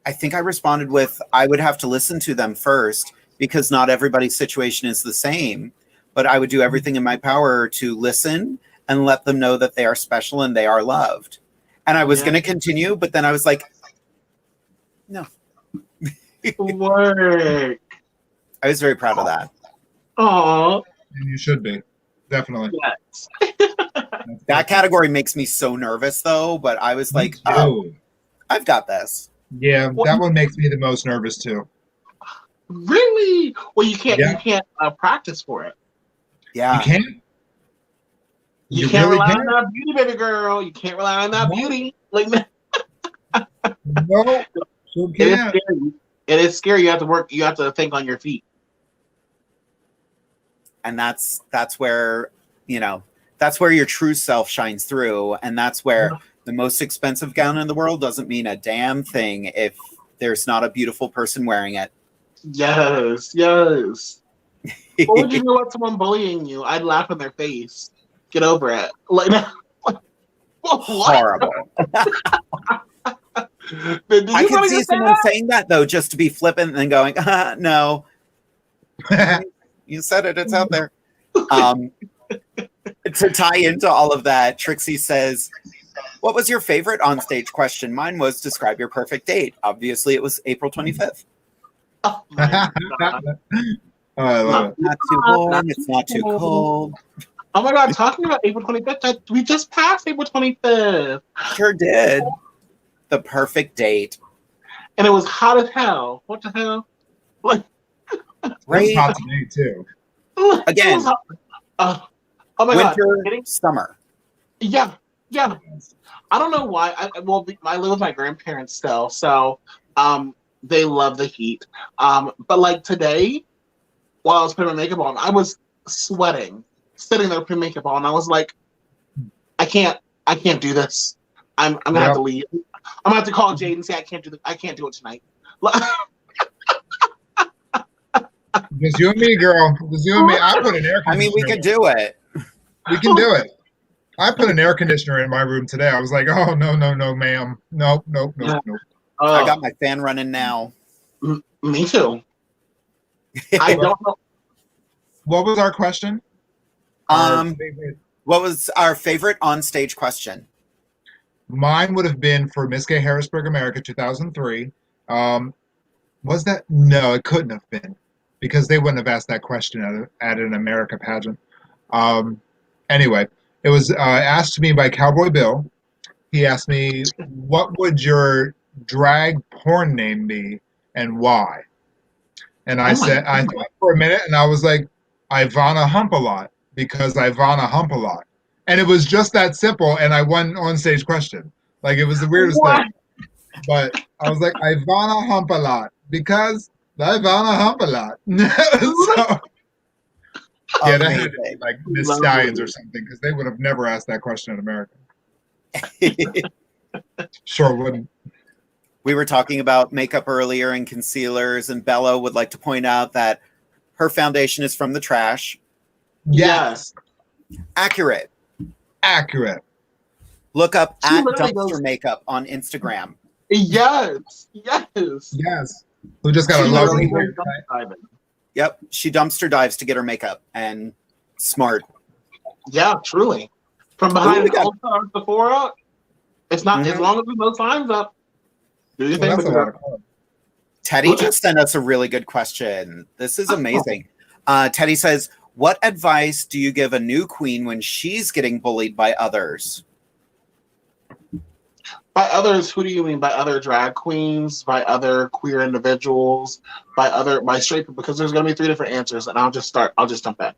I think I responded with, I would have to listen to them first, because not everybody's situation is the same. But I would do everything in my power to listen and let them know that they are special and they are loved. And I was going to continue, but then I was like, no. Work. I was very proud of that. Aww. And you should be. Definitely. Yes. That category makes me so nervous, though. But I was like, oh, I've got this. Yeah, that one makes me the most nervous, too. Really? Well, you can't practice for it. Yeah. You can't? You can't really rely on that beauty, baby girl. You can't rely on that beauty. Like, no. Sure can't. It is scary. You have to work. You have to think on your feet. And that's where, that's where your true self shines through. And that's where the most expensive gown in the world doesn't mean a damn thing if there's not a beautiful person wearing it. Yes. What would you do about someone bullying you? I'd laugh in their face. Get over it. Like, Horrible. Did you I could really see just say someone that? saying that though, just to be flippant and then going, no. You said it, it's out there. To tie into all of that, Trixie says, what was your favorite onstage question? Mine was describe your perfect date. Obviously, it was April 25th. Oh my God. I love it. Not too warm, it's not too cold. Oh my God, talking about April 25th, we just passed April 25th. Sure did. The perfect date. And it was hot as hell. What the hell? Like, Right? It's hot today too. Again, it was hot. Oh my winter, God. summer. Yeah. I don't know why. I live with my grandparents still, so they love the heat. But like today, while I was putting my makeup on, I was sweating, sitting there putting makeup on. I was like, I can't do this. I'm gonna have to leave. I'm gonna have to call Jade and say I can't do it tonight. Just you and me, girl. Just you and me. I put an air conditioner. I mean, we could do it. We can do it. I put an air conditioner in my room today. I was like, oh, no, ma'am. Nope. I got my fan running now. Me too. I don't know. What was our question? What was our favorite onstage question? Mine would have been for Miss Gay Harrisburg America 2003. Was that? No, it couldn't have been, because they wouldn't have asked that question at an America pageant. Anyway, it was asked to me by Cowboy Bill. He asked me, what would your drag porn name be and why? And I said, I thought for a minute, and I was like, Ivana Hump a Lot, because Ivana Hump a Lot. And it was just that simple, and I won on stage question. Like, it was the weirdest thing. But I was like, Ivana Hump a Lot, because Ivana Hump a Lot. So, yeah, that had to be like Miss Stallions or something, because they would have never asked that question in America. Sure wouldn't. We were talking about makeup earlier and concealers, and Bella would like to point out that her foundation is from the trash. Yes. Accurate. Look up She at literally Dumpster goes- Makeup on Instagram. Yes. Who just got a She lovely literally hair. goes diving. Yep, she dumpster dives to get her makeup, and smart. Yeah, truly. From behind we the got- Ulta or Sephora, it's not as long as there's no signs up. Do your Well, thing. that's a lot of fun. Teddy just sent us a really good question. This is amazing. Teddy says, what advice do you give a new queen when she's getting bullied by others? By others, who do you mean? By other drag queens, by other queer individuals, by straight people? Because there's going to be 3 different answers, and I'll just jump in.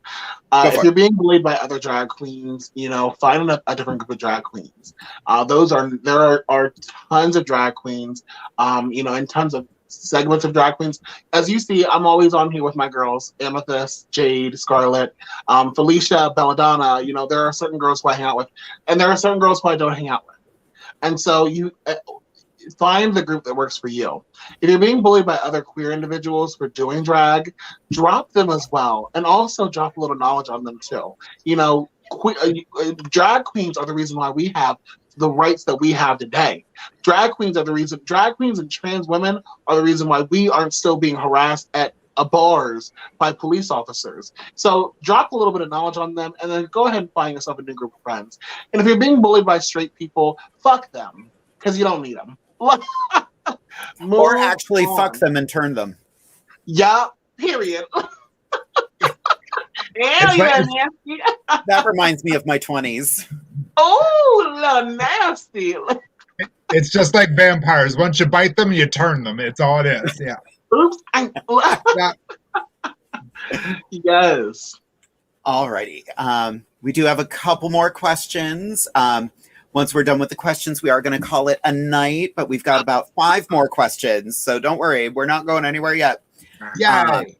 If you're being bullied by other drag queens, find a different group of drag queens. There are tons of drag queens, and tons of segments of drag queens. As you see, I'm always on here with my girls: Amethyst, Jade, Scarlet, Felicia, Belladonna. There are certain girls who I hang out with, and there are certain girls who I don't hang out with. And so you find the group that works for you. If you're being bullied by other queer individuals who are doing drag, drop them as well. And also drop a little knowledge on them too. Drag queens are the reason why we have the rights that we have today. Drag queens and trans women are the reason why we aren't still being harassed at bars by police officers. So drop a little bit of knowledge on them, and then go ahead and find yourself a new group of friends. And if you're being bullied by straight people, fuck them, because you don't need them. Or actually fuck them and turn them. Yeah, period. That reminds me of my 20s. Oh, nasty. It's just like vampires. Once you bite them, you turn them. It's all it is. Yeah. Oops. Yes. Alrighty. We do have a couple more questions. Once we're done with the questions, we are going to call it a night, but we've got about 5 more questions. So don't worry, we're not going anywhere yet. Yay.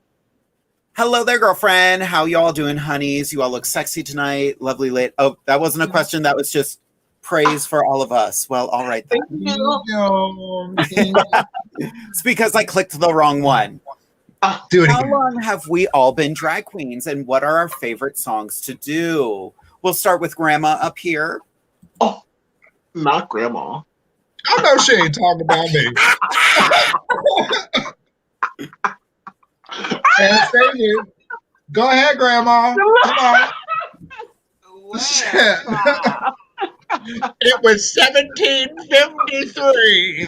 Hello there, girlfriend. How y'all doing, honeys? You all look sexy tonight. Lovely late. Oh, that wasn't a question. That was just praise for all of us. Well, all right then. It's because I clicked the wrong one. Do it How again. long have we all been drag queens, and what are our favorite songs to do? We'll start with Grandma up here. Oh, Not grandma. I know she ain't talking about me. Anastasia, go ahead, Grandma. Come on. Shit. It was 1753.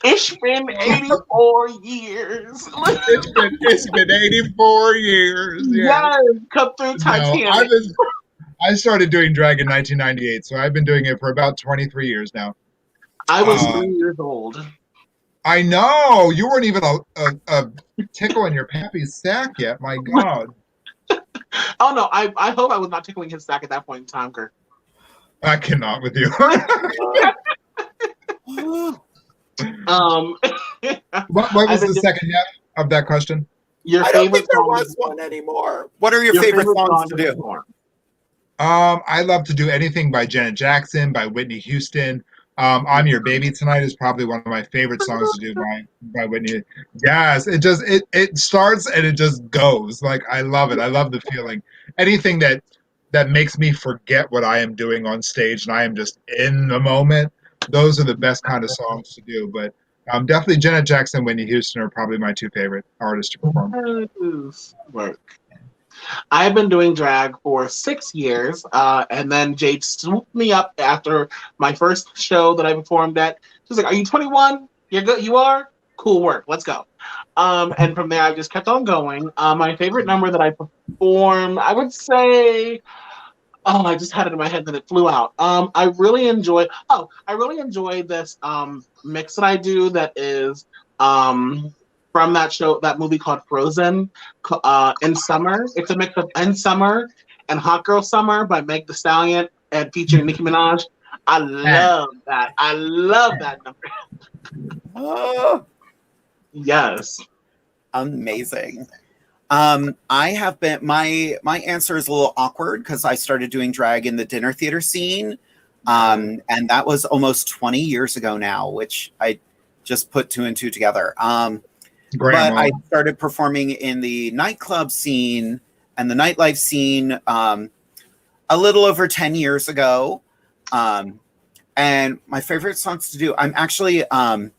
It's been 84 years. It's been 84 years. Yes, cut through Titanic. No, I started doing drag in 1998, so I've been doing it for about 23 years now. I was 3 years old. I know. You weren't even a tickle in your pappy's sack yet. My God. Oh, no. I hope I was not tickling his sack at that point in time, Kirk. I cannot with you. What was the second half of that question? Your I favorite don't think there song was one anymore. What are your favorite songs to do? I love to do anything by Janet Jackson, by Whitney Houston. I'm Your Baby Tonight is probably one of my favorite songs to do by Whitney. Yes, it starts and it just goes. Like, I love it. I love the feeling. Anything that makes me forget what I am doing on stage and I am just in the moment, those are the best kind of songs to do. But definitely Janet Jackson and Whitney Houston are probably my two favorite artists to perform. Work. I've been doing drag for 6 years, and then Jade swooped me up after my first show that I performed at. She's like, "Are you 21? You're good. You are? Cool work. Let's go." And from there, I've just kept on going. My favorite number that I perform, I would say, I just had it in my head that it flew out. I really enjoy this mix that I do that is from that movie called Frozen, In Summer. It's a mix of In Summer and Hot Girl Summer by Meg Thee Stallion and featuring Nicki Minaj. I love that. I love that number. Oh, yes. Amazing. I have been, my answer is a little awkward because I started doing drag in the dinner theater scene. And that was almost 20 years ago now, which I just put 2 and 2 together. But I started performing in the nightclub scene and the nightlife scene a little over 10 years ago. And my favorite songs to do, I'm actually, I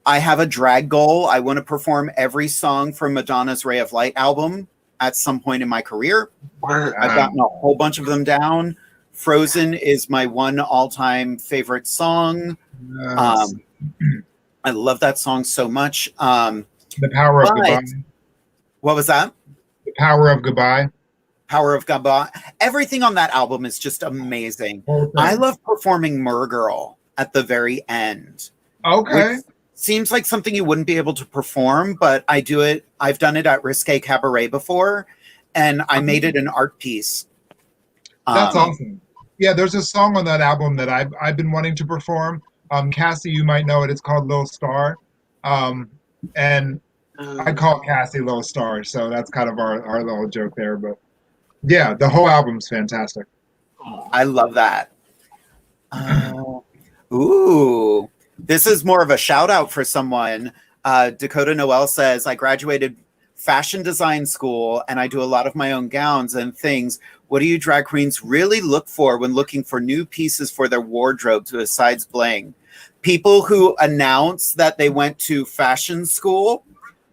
have a drag goal. I want to perform every song from Madonna's Ray of Light album at some point in my career. I've gotten a whole bunch of them down. Frozen is my one all-time favorite song. Yes. I love that song so much. The Power of Goodbye. What was that? The Power of Goodbye. Power of Goodbye. Everything on that album is just amazing. Okay. I love performing Murgirl at the very end. Okay. Seems like something you wouldn't be able to perform, but I do it. I've done it at Risque Cabaret before, and I made it an art piece. That's awesome. Yeah, there's a song on that album that I've been wanting to perform. Cassie, you might know it. It's called Little Star. And I call Cassie Little Star, so that's kind of our little joke there. But yeah, the whole album's fantastic. I love that. Ooh, this is more of a shout out for someone. Dakota Noel says, I graduated fashion design school and I do a lot of my own gowns and things. What do you drag queens really look for when looking for new pieces for their wardrobe besides bling? People who announce that they went to fashion school,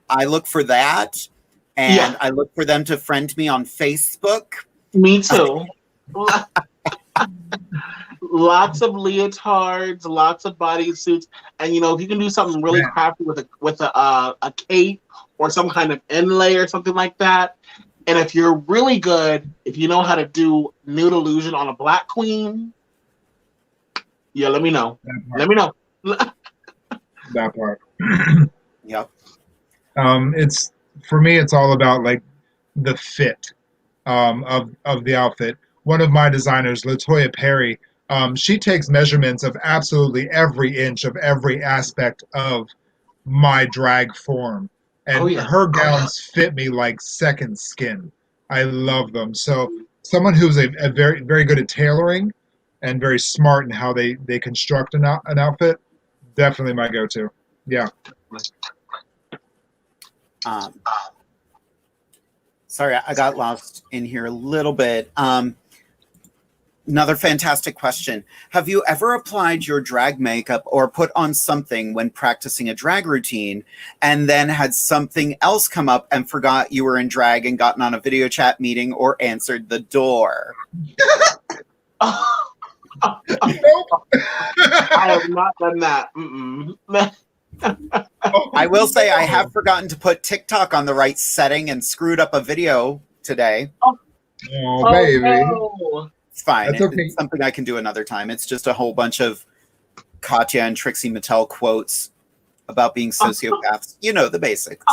I look for that. And I look for them to friend me on Facebook. Me too. Lots of leotards, lots of bodysuits. And, if you can do something really crafty with a cape or some kind of inlay or something like that. And if you're really good, if you know how to do nude illusion on a black queen, let me know. Let me know. That part. Yep. It's for me. It's all about like the fit of the outfit. One of my designers, Latoya Perry, she takes measurements of absolutely every inch of every aspect of my drag form, and her gowns fit me like second skin. I love them. So someone who's a very, very good at tailoring and very smart in how they construct an outfit, definitely my go-to. Yeah. Sorry, I got lost in here a little bit. Another fantastic question. Have you ever applied your drag makeup or put on something when practicing a drag routine and then had something else come up and forgot you were in drag and gotten on a video chat meeting or answered the door? I have not done that. I will say I have forgotten to put TikTok on the right setting and screwed up a video today. Oh, baby. No. It's fine. That's okay. It's something I can do another time. It's just a whole bunch of Katya and Trixie Mattel quotes about being sociopaths. You know, the basics.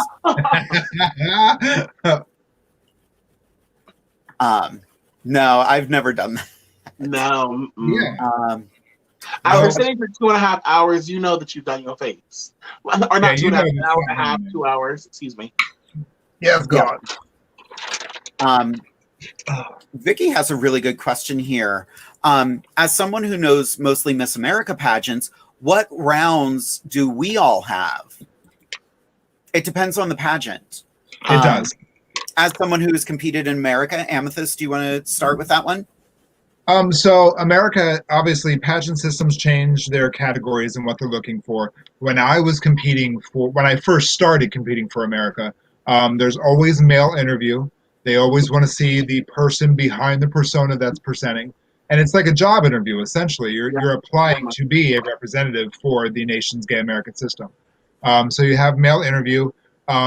No, I've never done that. No. Yeah. I was saying for 2.5 hours, you know that you've done your face. Or not Yeah, 2.5 hours, an hour and a half, 2 hours. Excuse me. Yes, God. Vicky has a really good question here. As someone who knows mostly Miss America pageants, what rounds do we all have? It depends on the pageant. It does. As someone who has competed in America, Amethyst, do you want to start with that one? So America, obviously, pageant systems change their categories and what they're looking for. When I first started competing for America, there's always male interview. They always want to see the person behind the persona that's presenting. And it's like a job interview, essentially. You're applying to be a representative for the nation's gay American system. So you have male interview.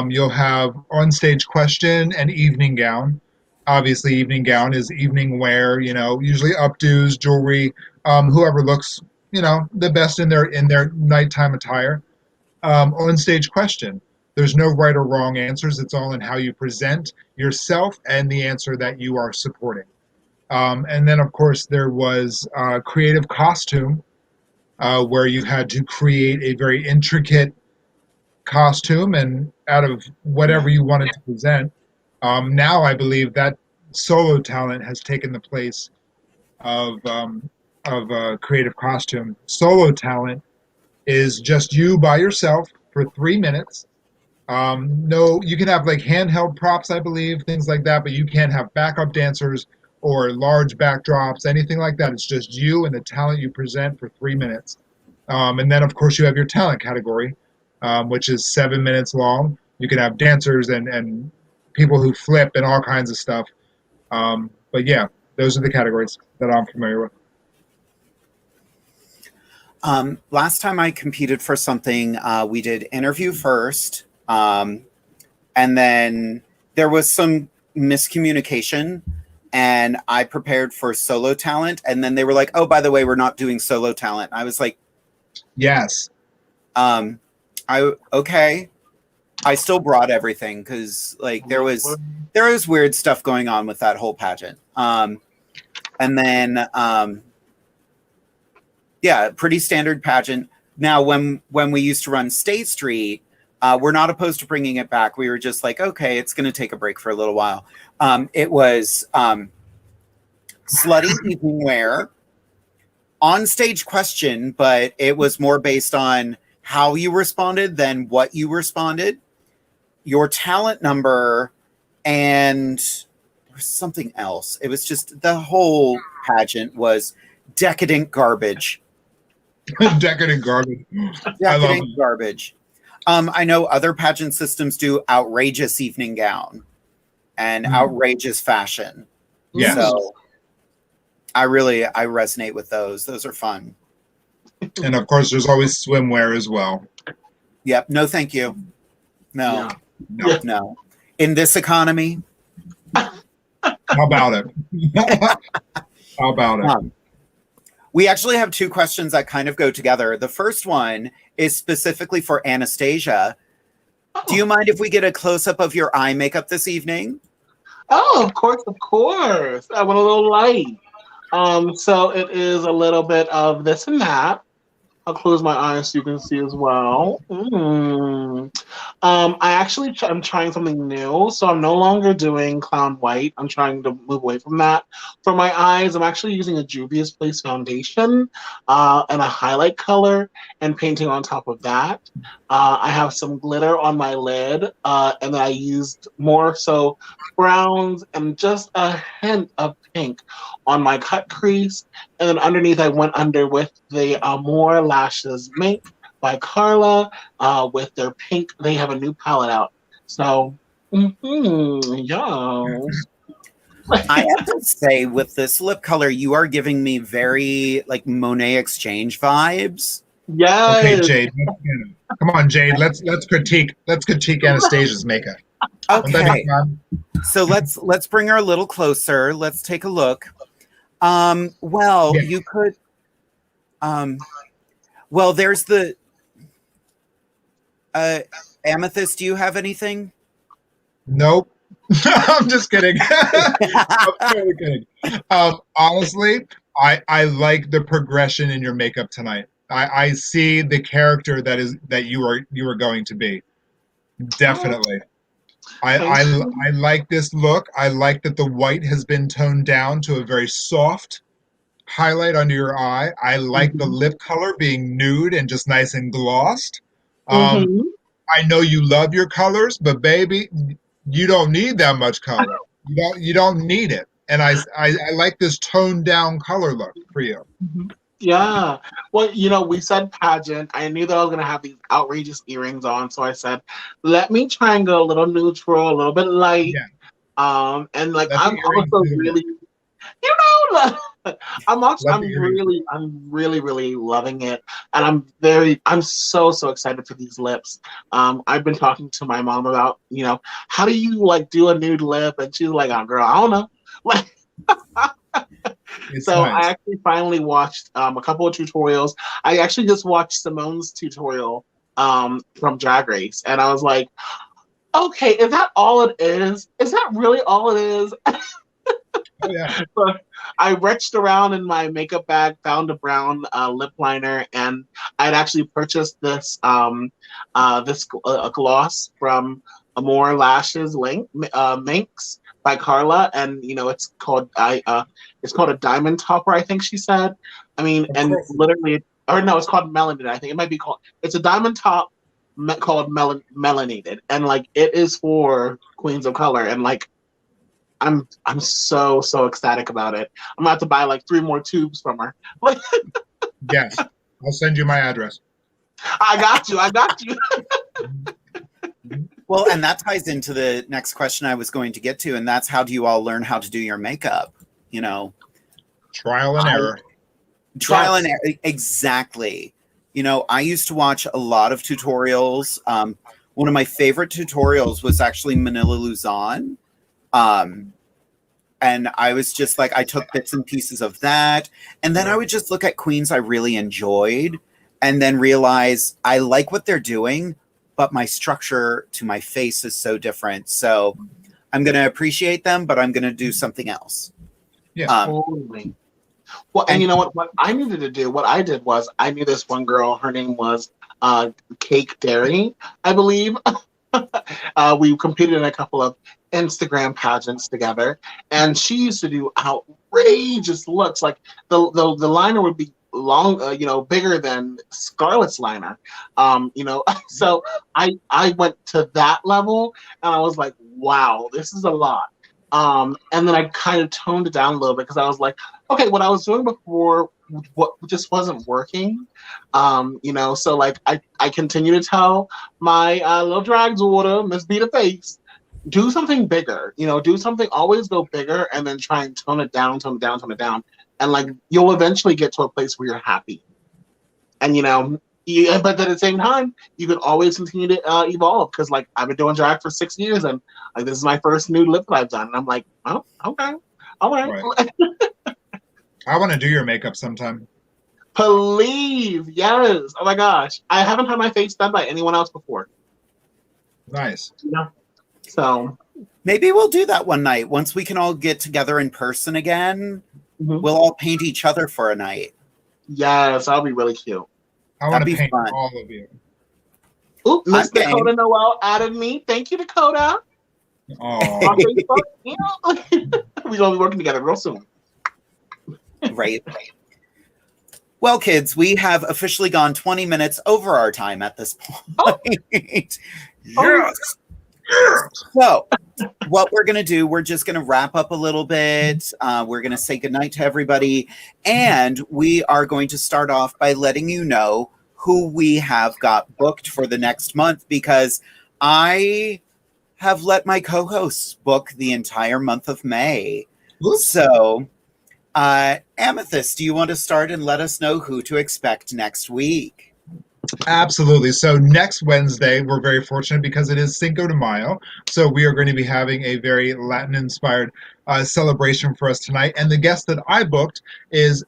You'll have on-stage question and evening gown. Obviously, evening gown is evening wear, usually updos, jewelry, whoever looks, the best in their nighttime attire. On-stage question. There's no right or wrong answers. It's all in how you present yourself and the answer that you are supporting. And then, of course, there was creative costume, where you had to create a very intricate costume and out of whatever you wanted to present. Now I believe that solo talent has taken the place of creative costume. Solo talent is just you by yourself for 3 minutes. No, you can have like handheld props, I believe, things like that, but you can't have backup dancers or large backdrops, anything like that. It's just you and the talent you present for 3 minutes. And then, of course, you have your talent category, which is 7 minutes long. You can have dancers and people who flip and all kinds of stuff. But yeah, those are the categories that I'm familiar with. Last time I competed for something, we did interview first, and then there was some miscommunication, and I prepared for solo talent, and then they were like, "Oh, by the way, we're not doing solo talent." I was like, "Yes." Okay. I still brought everything because like there was weird stuff going on with that whole pageant. And then pretty standard pageant. Now when we used to run State Street, we're not opposed to bringing it back. We were just like, okay, it's going to take a break for a little while. It was slutty evening wear, on stage question, but it was more based on how you responded than what you responded. Your talent number, and there was something else. It was just the whole pageant was decadent garbage. Decadent garbage. Decadent garbage. I know other pageant systems do outrageous evening gown and outrageous fashion. Yes. So I resonate with those. Those are fun. And of course, there's always swimwear as well. Yep. No, thank you. No. Yeah. No. In this economy. How about it? How about it? We actually have two questions that kind of go together. The first one is specifically for Anastasia. Do you mind if we get a close-up of your eye makeup this evening? Oh, of course. I went a little light. So it is a little bit of this and that. I'll close my eyes so you can see as well. I'm trying something new, so I'm no longer doing clown white. I'm trying to move away from that. For my eyes, I'm actually using a Juvia's Place foundation and a highlight color and painting on top of that. I have some glitter on my lid, and then I used more so browns and just a hint of pink on my cut crease. And then underneath, I went under with the More Lashes Mink by Carla with their pink. They have a new palette out. So, yes. I have to say, with this lip color, you are giving me very like Monet Exchange vibes. Yes. Okay, Jade. Come on, Jade. Let's critique Anastasia's makeup. Okay. So let's bring her a little closer. Let's take a look. Well, Yeah. you could. Well, there's the. Amethyst, do you have anything? Nope. I'm just kidding. I'm totally kidding. Honestly, I like the progression in your makeup tonight. I see the character that you are going to be. Definitely. I like this look. I like that the white has been toned down to a very soft highlight under your eye. I like the lip color being nude and just nice and glossed. I know you love your colors, but baby, you don't need that much color. You don't need it. And I like this toned down color look for you. Yeah. Well, we said pageant. I knew that I was going to have these outrageous earrings on. So I said, let me try and go a little neutral, a little bit light. Yeah. And like, I'm also really, I'm really, really loving it. And I'm so excited for these lips. I've been talking to my mom about, how do you like do a nude lip? And she's like, oh girl, I don't know. Like, so nice. I actually finally watched a couple of tutorials. I actually just watched Simone's tutorial from Drag Race, and I was like, okay, is that all it is? Is that really all it is? Oh, yeah. So I reached around in my makeup bag, found a brown lip liner, and I'd actually purchased this gloss from More Lashes Minx by Carla, and it's called a diamond topper, I think she said. I mean, and literally, or no, it's called melanated. I think it might be called. It's a diamond top called melanated, and like it is for queens of color, and like I'm so ecstatic about it. I'm about to buy like 3 more tubes from her. Yes, I'll send you my address. I got you. Well, and that ties into the next question I was going to get to, and that's how do you all learn how to do your makeup? Trial and error. Trial and error, exactly. I used to watch a lot of tutorials. One of my favorite tutorials was actually Manila Luzon. And I was just like, I took bits and pieces of that. And then I would just look at queens I really enjoyed and then realize I like what they're doing, but my structure to my face is so different. So I'm going to appreciate them, but I'm going to do something else. Yeah. Totally. Well, and you know what I needed to do, what I did was I knew this one girl, her name was Cake Dairy, I believe. We competed in a couple of Instagram pageants together, and she used to do outrageous looks. Like the liner would be long, bigger than Scarlet's liner. So I went to that level, and I was like, wow, this is a lot. And then I kind of toned it down a little bit because I was like, okay, what I was doing before what just wasn't working. So like I continue to tell my little drag daughter, Miss Be the Face, do something bigger, do something, always go bigger and then try and tone it down. And like you'll eventually get to a place where you're happy. And but at the same time, you can always continue to evolve because like I've been doing drag for 6 years and like this is my first nude lip that I've done. And I'm like, oh, okay. All right. I want to do your makeup sometime. Please, yes. Oh my gosh. I haven't had my face done by anyone else before. Nice. Yeah. So maybe we'll do that one night. Once we can all get together in person again, we'll all paint each other for a night. Yes, that'll be really cute. I want That'd to be paint fun. all of you. Ooh, Miss I'm game. Dakota Noel added me. Thank you, Dakota. Oh, On Facebook. Yeah. We're gonna be working together real soon. Right. Well, kids, we have officially gone 20 minutes over our time at this point. Yes. So, what we're going to do, we're just going to wrap up a little bit. We're going to say goodnight to everybody. And we are going to start off by letting you know who we have got booked for the next month, because I have let my co-hosts book the entire month of May. Oops. So, Amethyst, do you want to start and let us know who to expect next week? absolutely. So next Wednesday, we're very fortunate because it is Cinco de Mayo. So we are going to be having a very Latin-inspired celebration for us tonight. And the guest that I booked is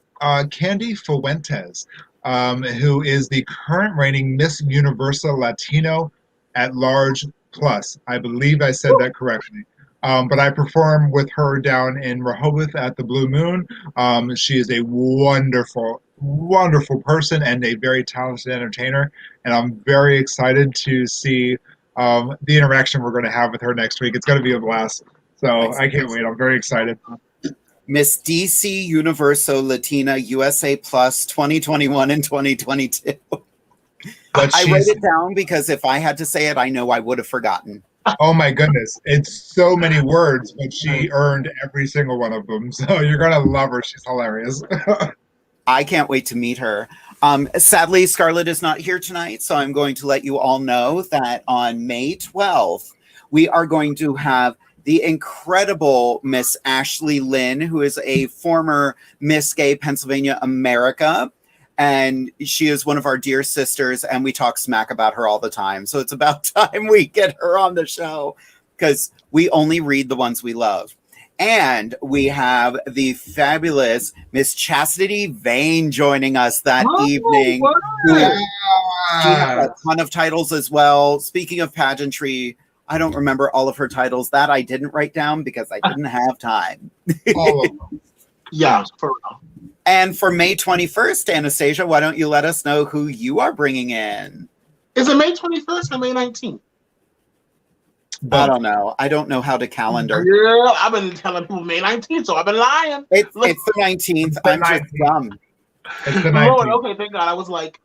Candy Fuentes, who is the current reigning Miss Universal Latino at Large Plus. I believe I said that correctly. But I perform with her down in Rehoboth at the Blue Moon. She is a wonderful, wonderful person and a very talented entertainer. And I'm very excited to see the interaction we're going to have with her next week. It's going to be a blast. So I can't wait. I'm very excited. Miss DC Universo Latina USA Plus 2021 and 2022. I wrote it down because if I had to say it, I know I would have forgotten. Oh my goodness. It's so many words, but she earned every single one of them. So you're going to love her. She's hilarious. I can't wait to meet her. Sadly, Scarlett is not here tonight, so I'm going to let you all know that on May 12th, we are going to have the incredible Miss Ashley Lynn, who is a former Miss Gay Pennsylvania America. And she is one of our dear sisters, and we talk smack about her all the time. So it's about time we get her on the show, because we only read the ones we love. And we have the fabulous Miss Chastity Vane joining us that evening. Who, she has a ton of titles as well. Speaking of pageantry, I don't remember all of her titles. That I didn't write down because I didn't have time. All of them. Yeah, for real. And for May 21st, Anastasia, why don't you let us know who you are bringing in? Is it May 21st or May 19th? I don't know. I don't know how to calendar. Yeah, I've been telling people May 19th, so I've been lying. It's the 19th. I'm just dumb. It's the Lord, 19th. okay, thank God. I was like,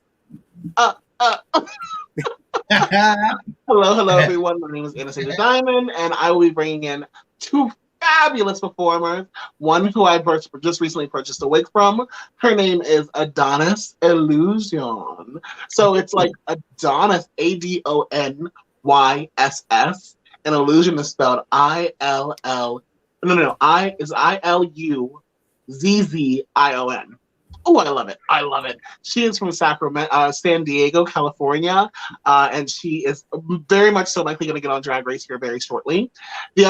Hello, everyone. My name is Anastasia Diamond, and I will be bringing in two fabulous performers. One who I just recently purchased a wig from. Her name is Adonis Illusion. So it's like Adonis, Adonyss, and Illusion is spelled I-L-L. No. I is I-L-U-Z-Z-I-O-N. Oh, I love it. I love it. She is from San Diego, California, and she is very much so likely going to get on Drag Race here very shortly. The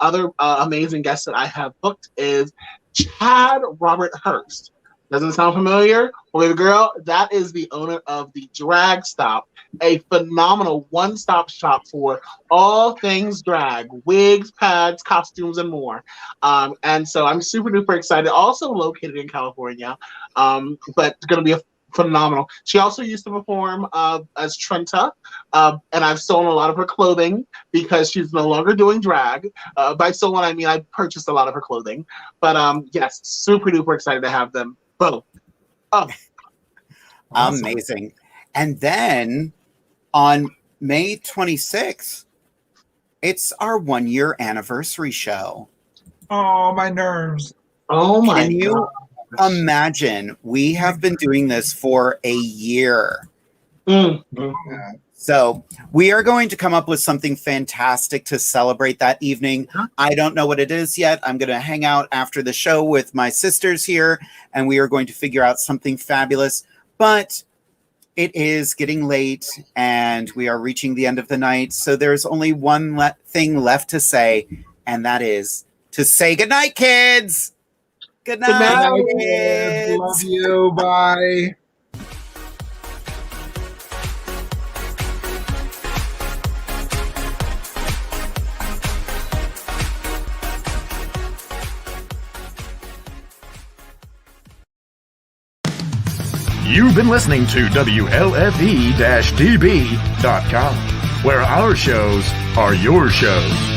other amazing guest that I have booked is Chad Robert Hurst. Doesn't sound familiar? Well, baby girl, that is the owner of the Drag Stop, a phenomenal one-stop shop for all things drag, wigs, pads, costumes, and more. And so I'm super duper excited. Also located in California, but going to be a phenomenal. She also used to perform as Trenta, and I've stolen a lot of her clothing because she's no longer doing drag. By stolen, I mean I purchased a lot of her clothing. But yes, super duper excited to have them both. Oh, awesome. Amazing. And then on May 26th, it's our 1-year anniversary show. Oh, my nerves. Oh my Can you imagine? We have been doing this for a year. So we are going to come up with something fantastic to celebrate that evening. I don't know what it is yet. I'm going to hang out after the show with my sisters here, and we are going to figure out something fabulous. But it is getting late, and we are reaching the end of the night. So there's only one thing left to say, and that is to say goodnight, kids. Good night, kids. Love you. Bye. You've been listening to WLFE-DB.com, where our shows are your shows.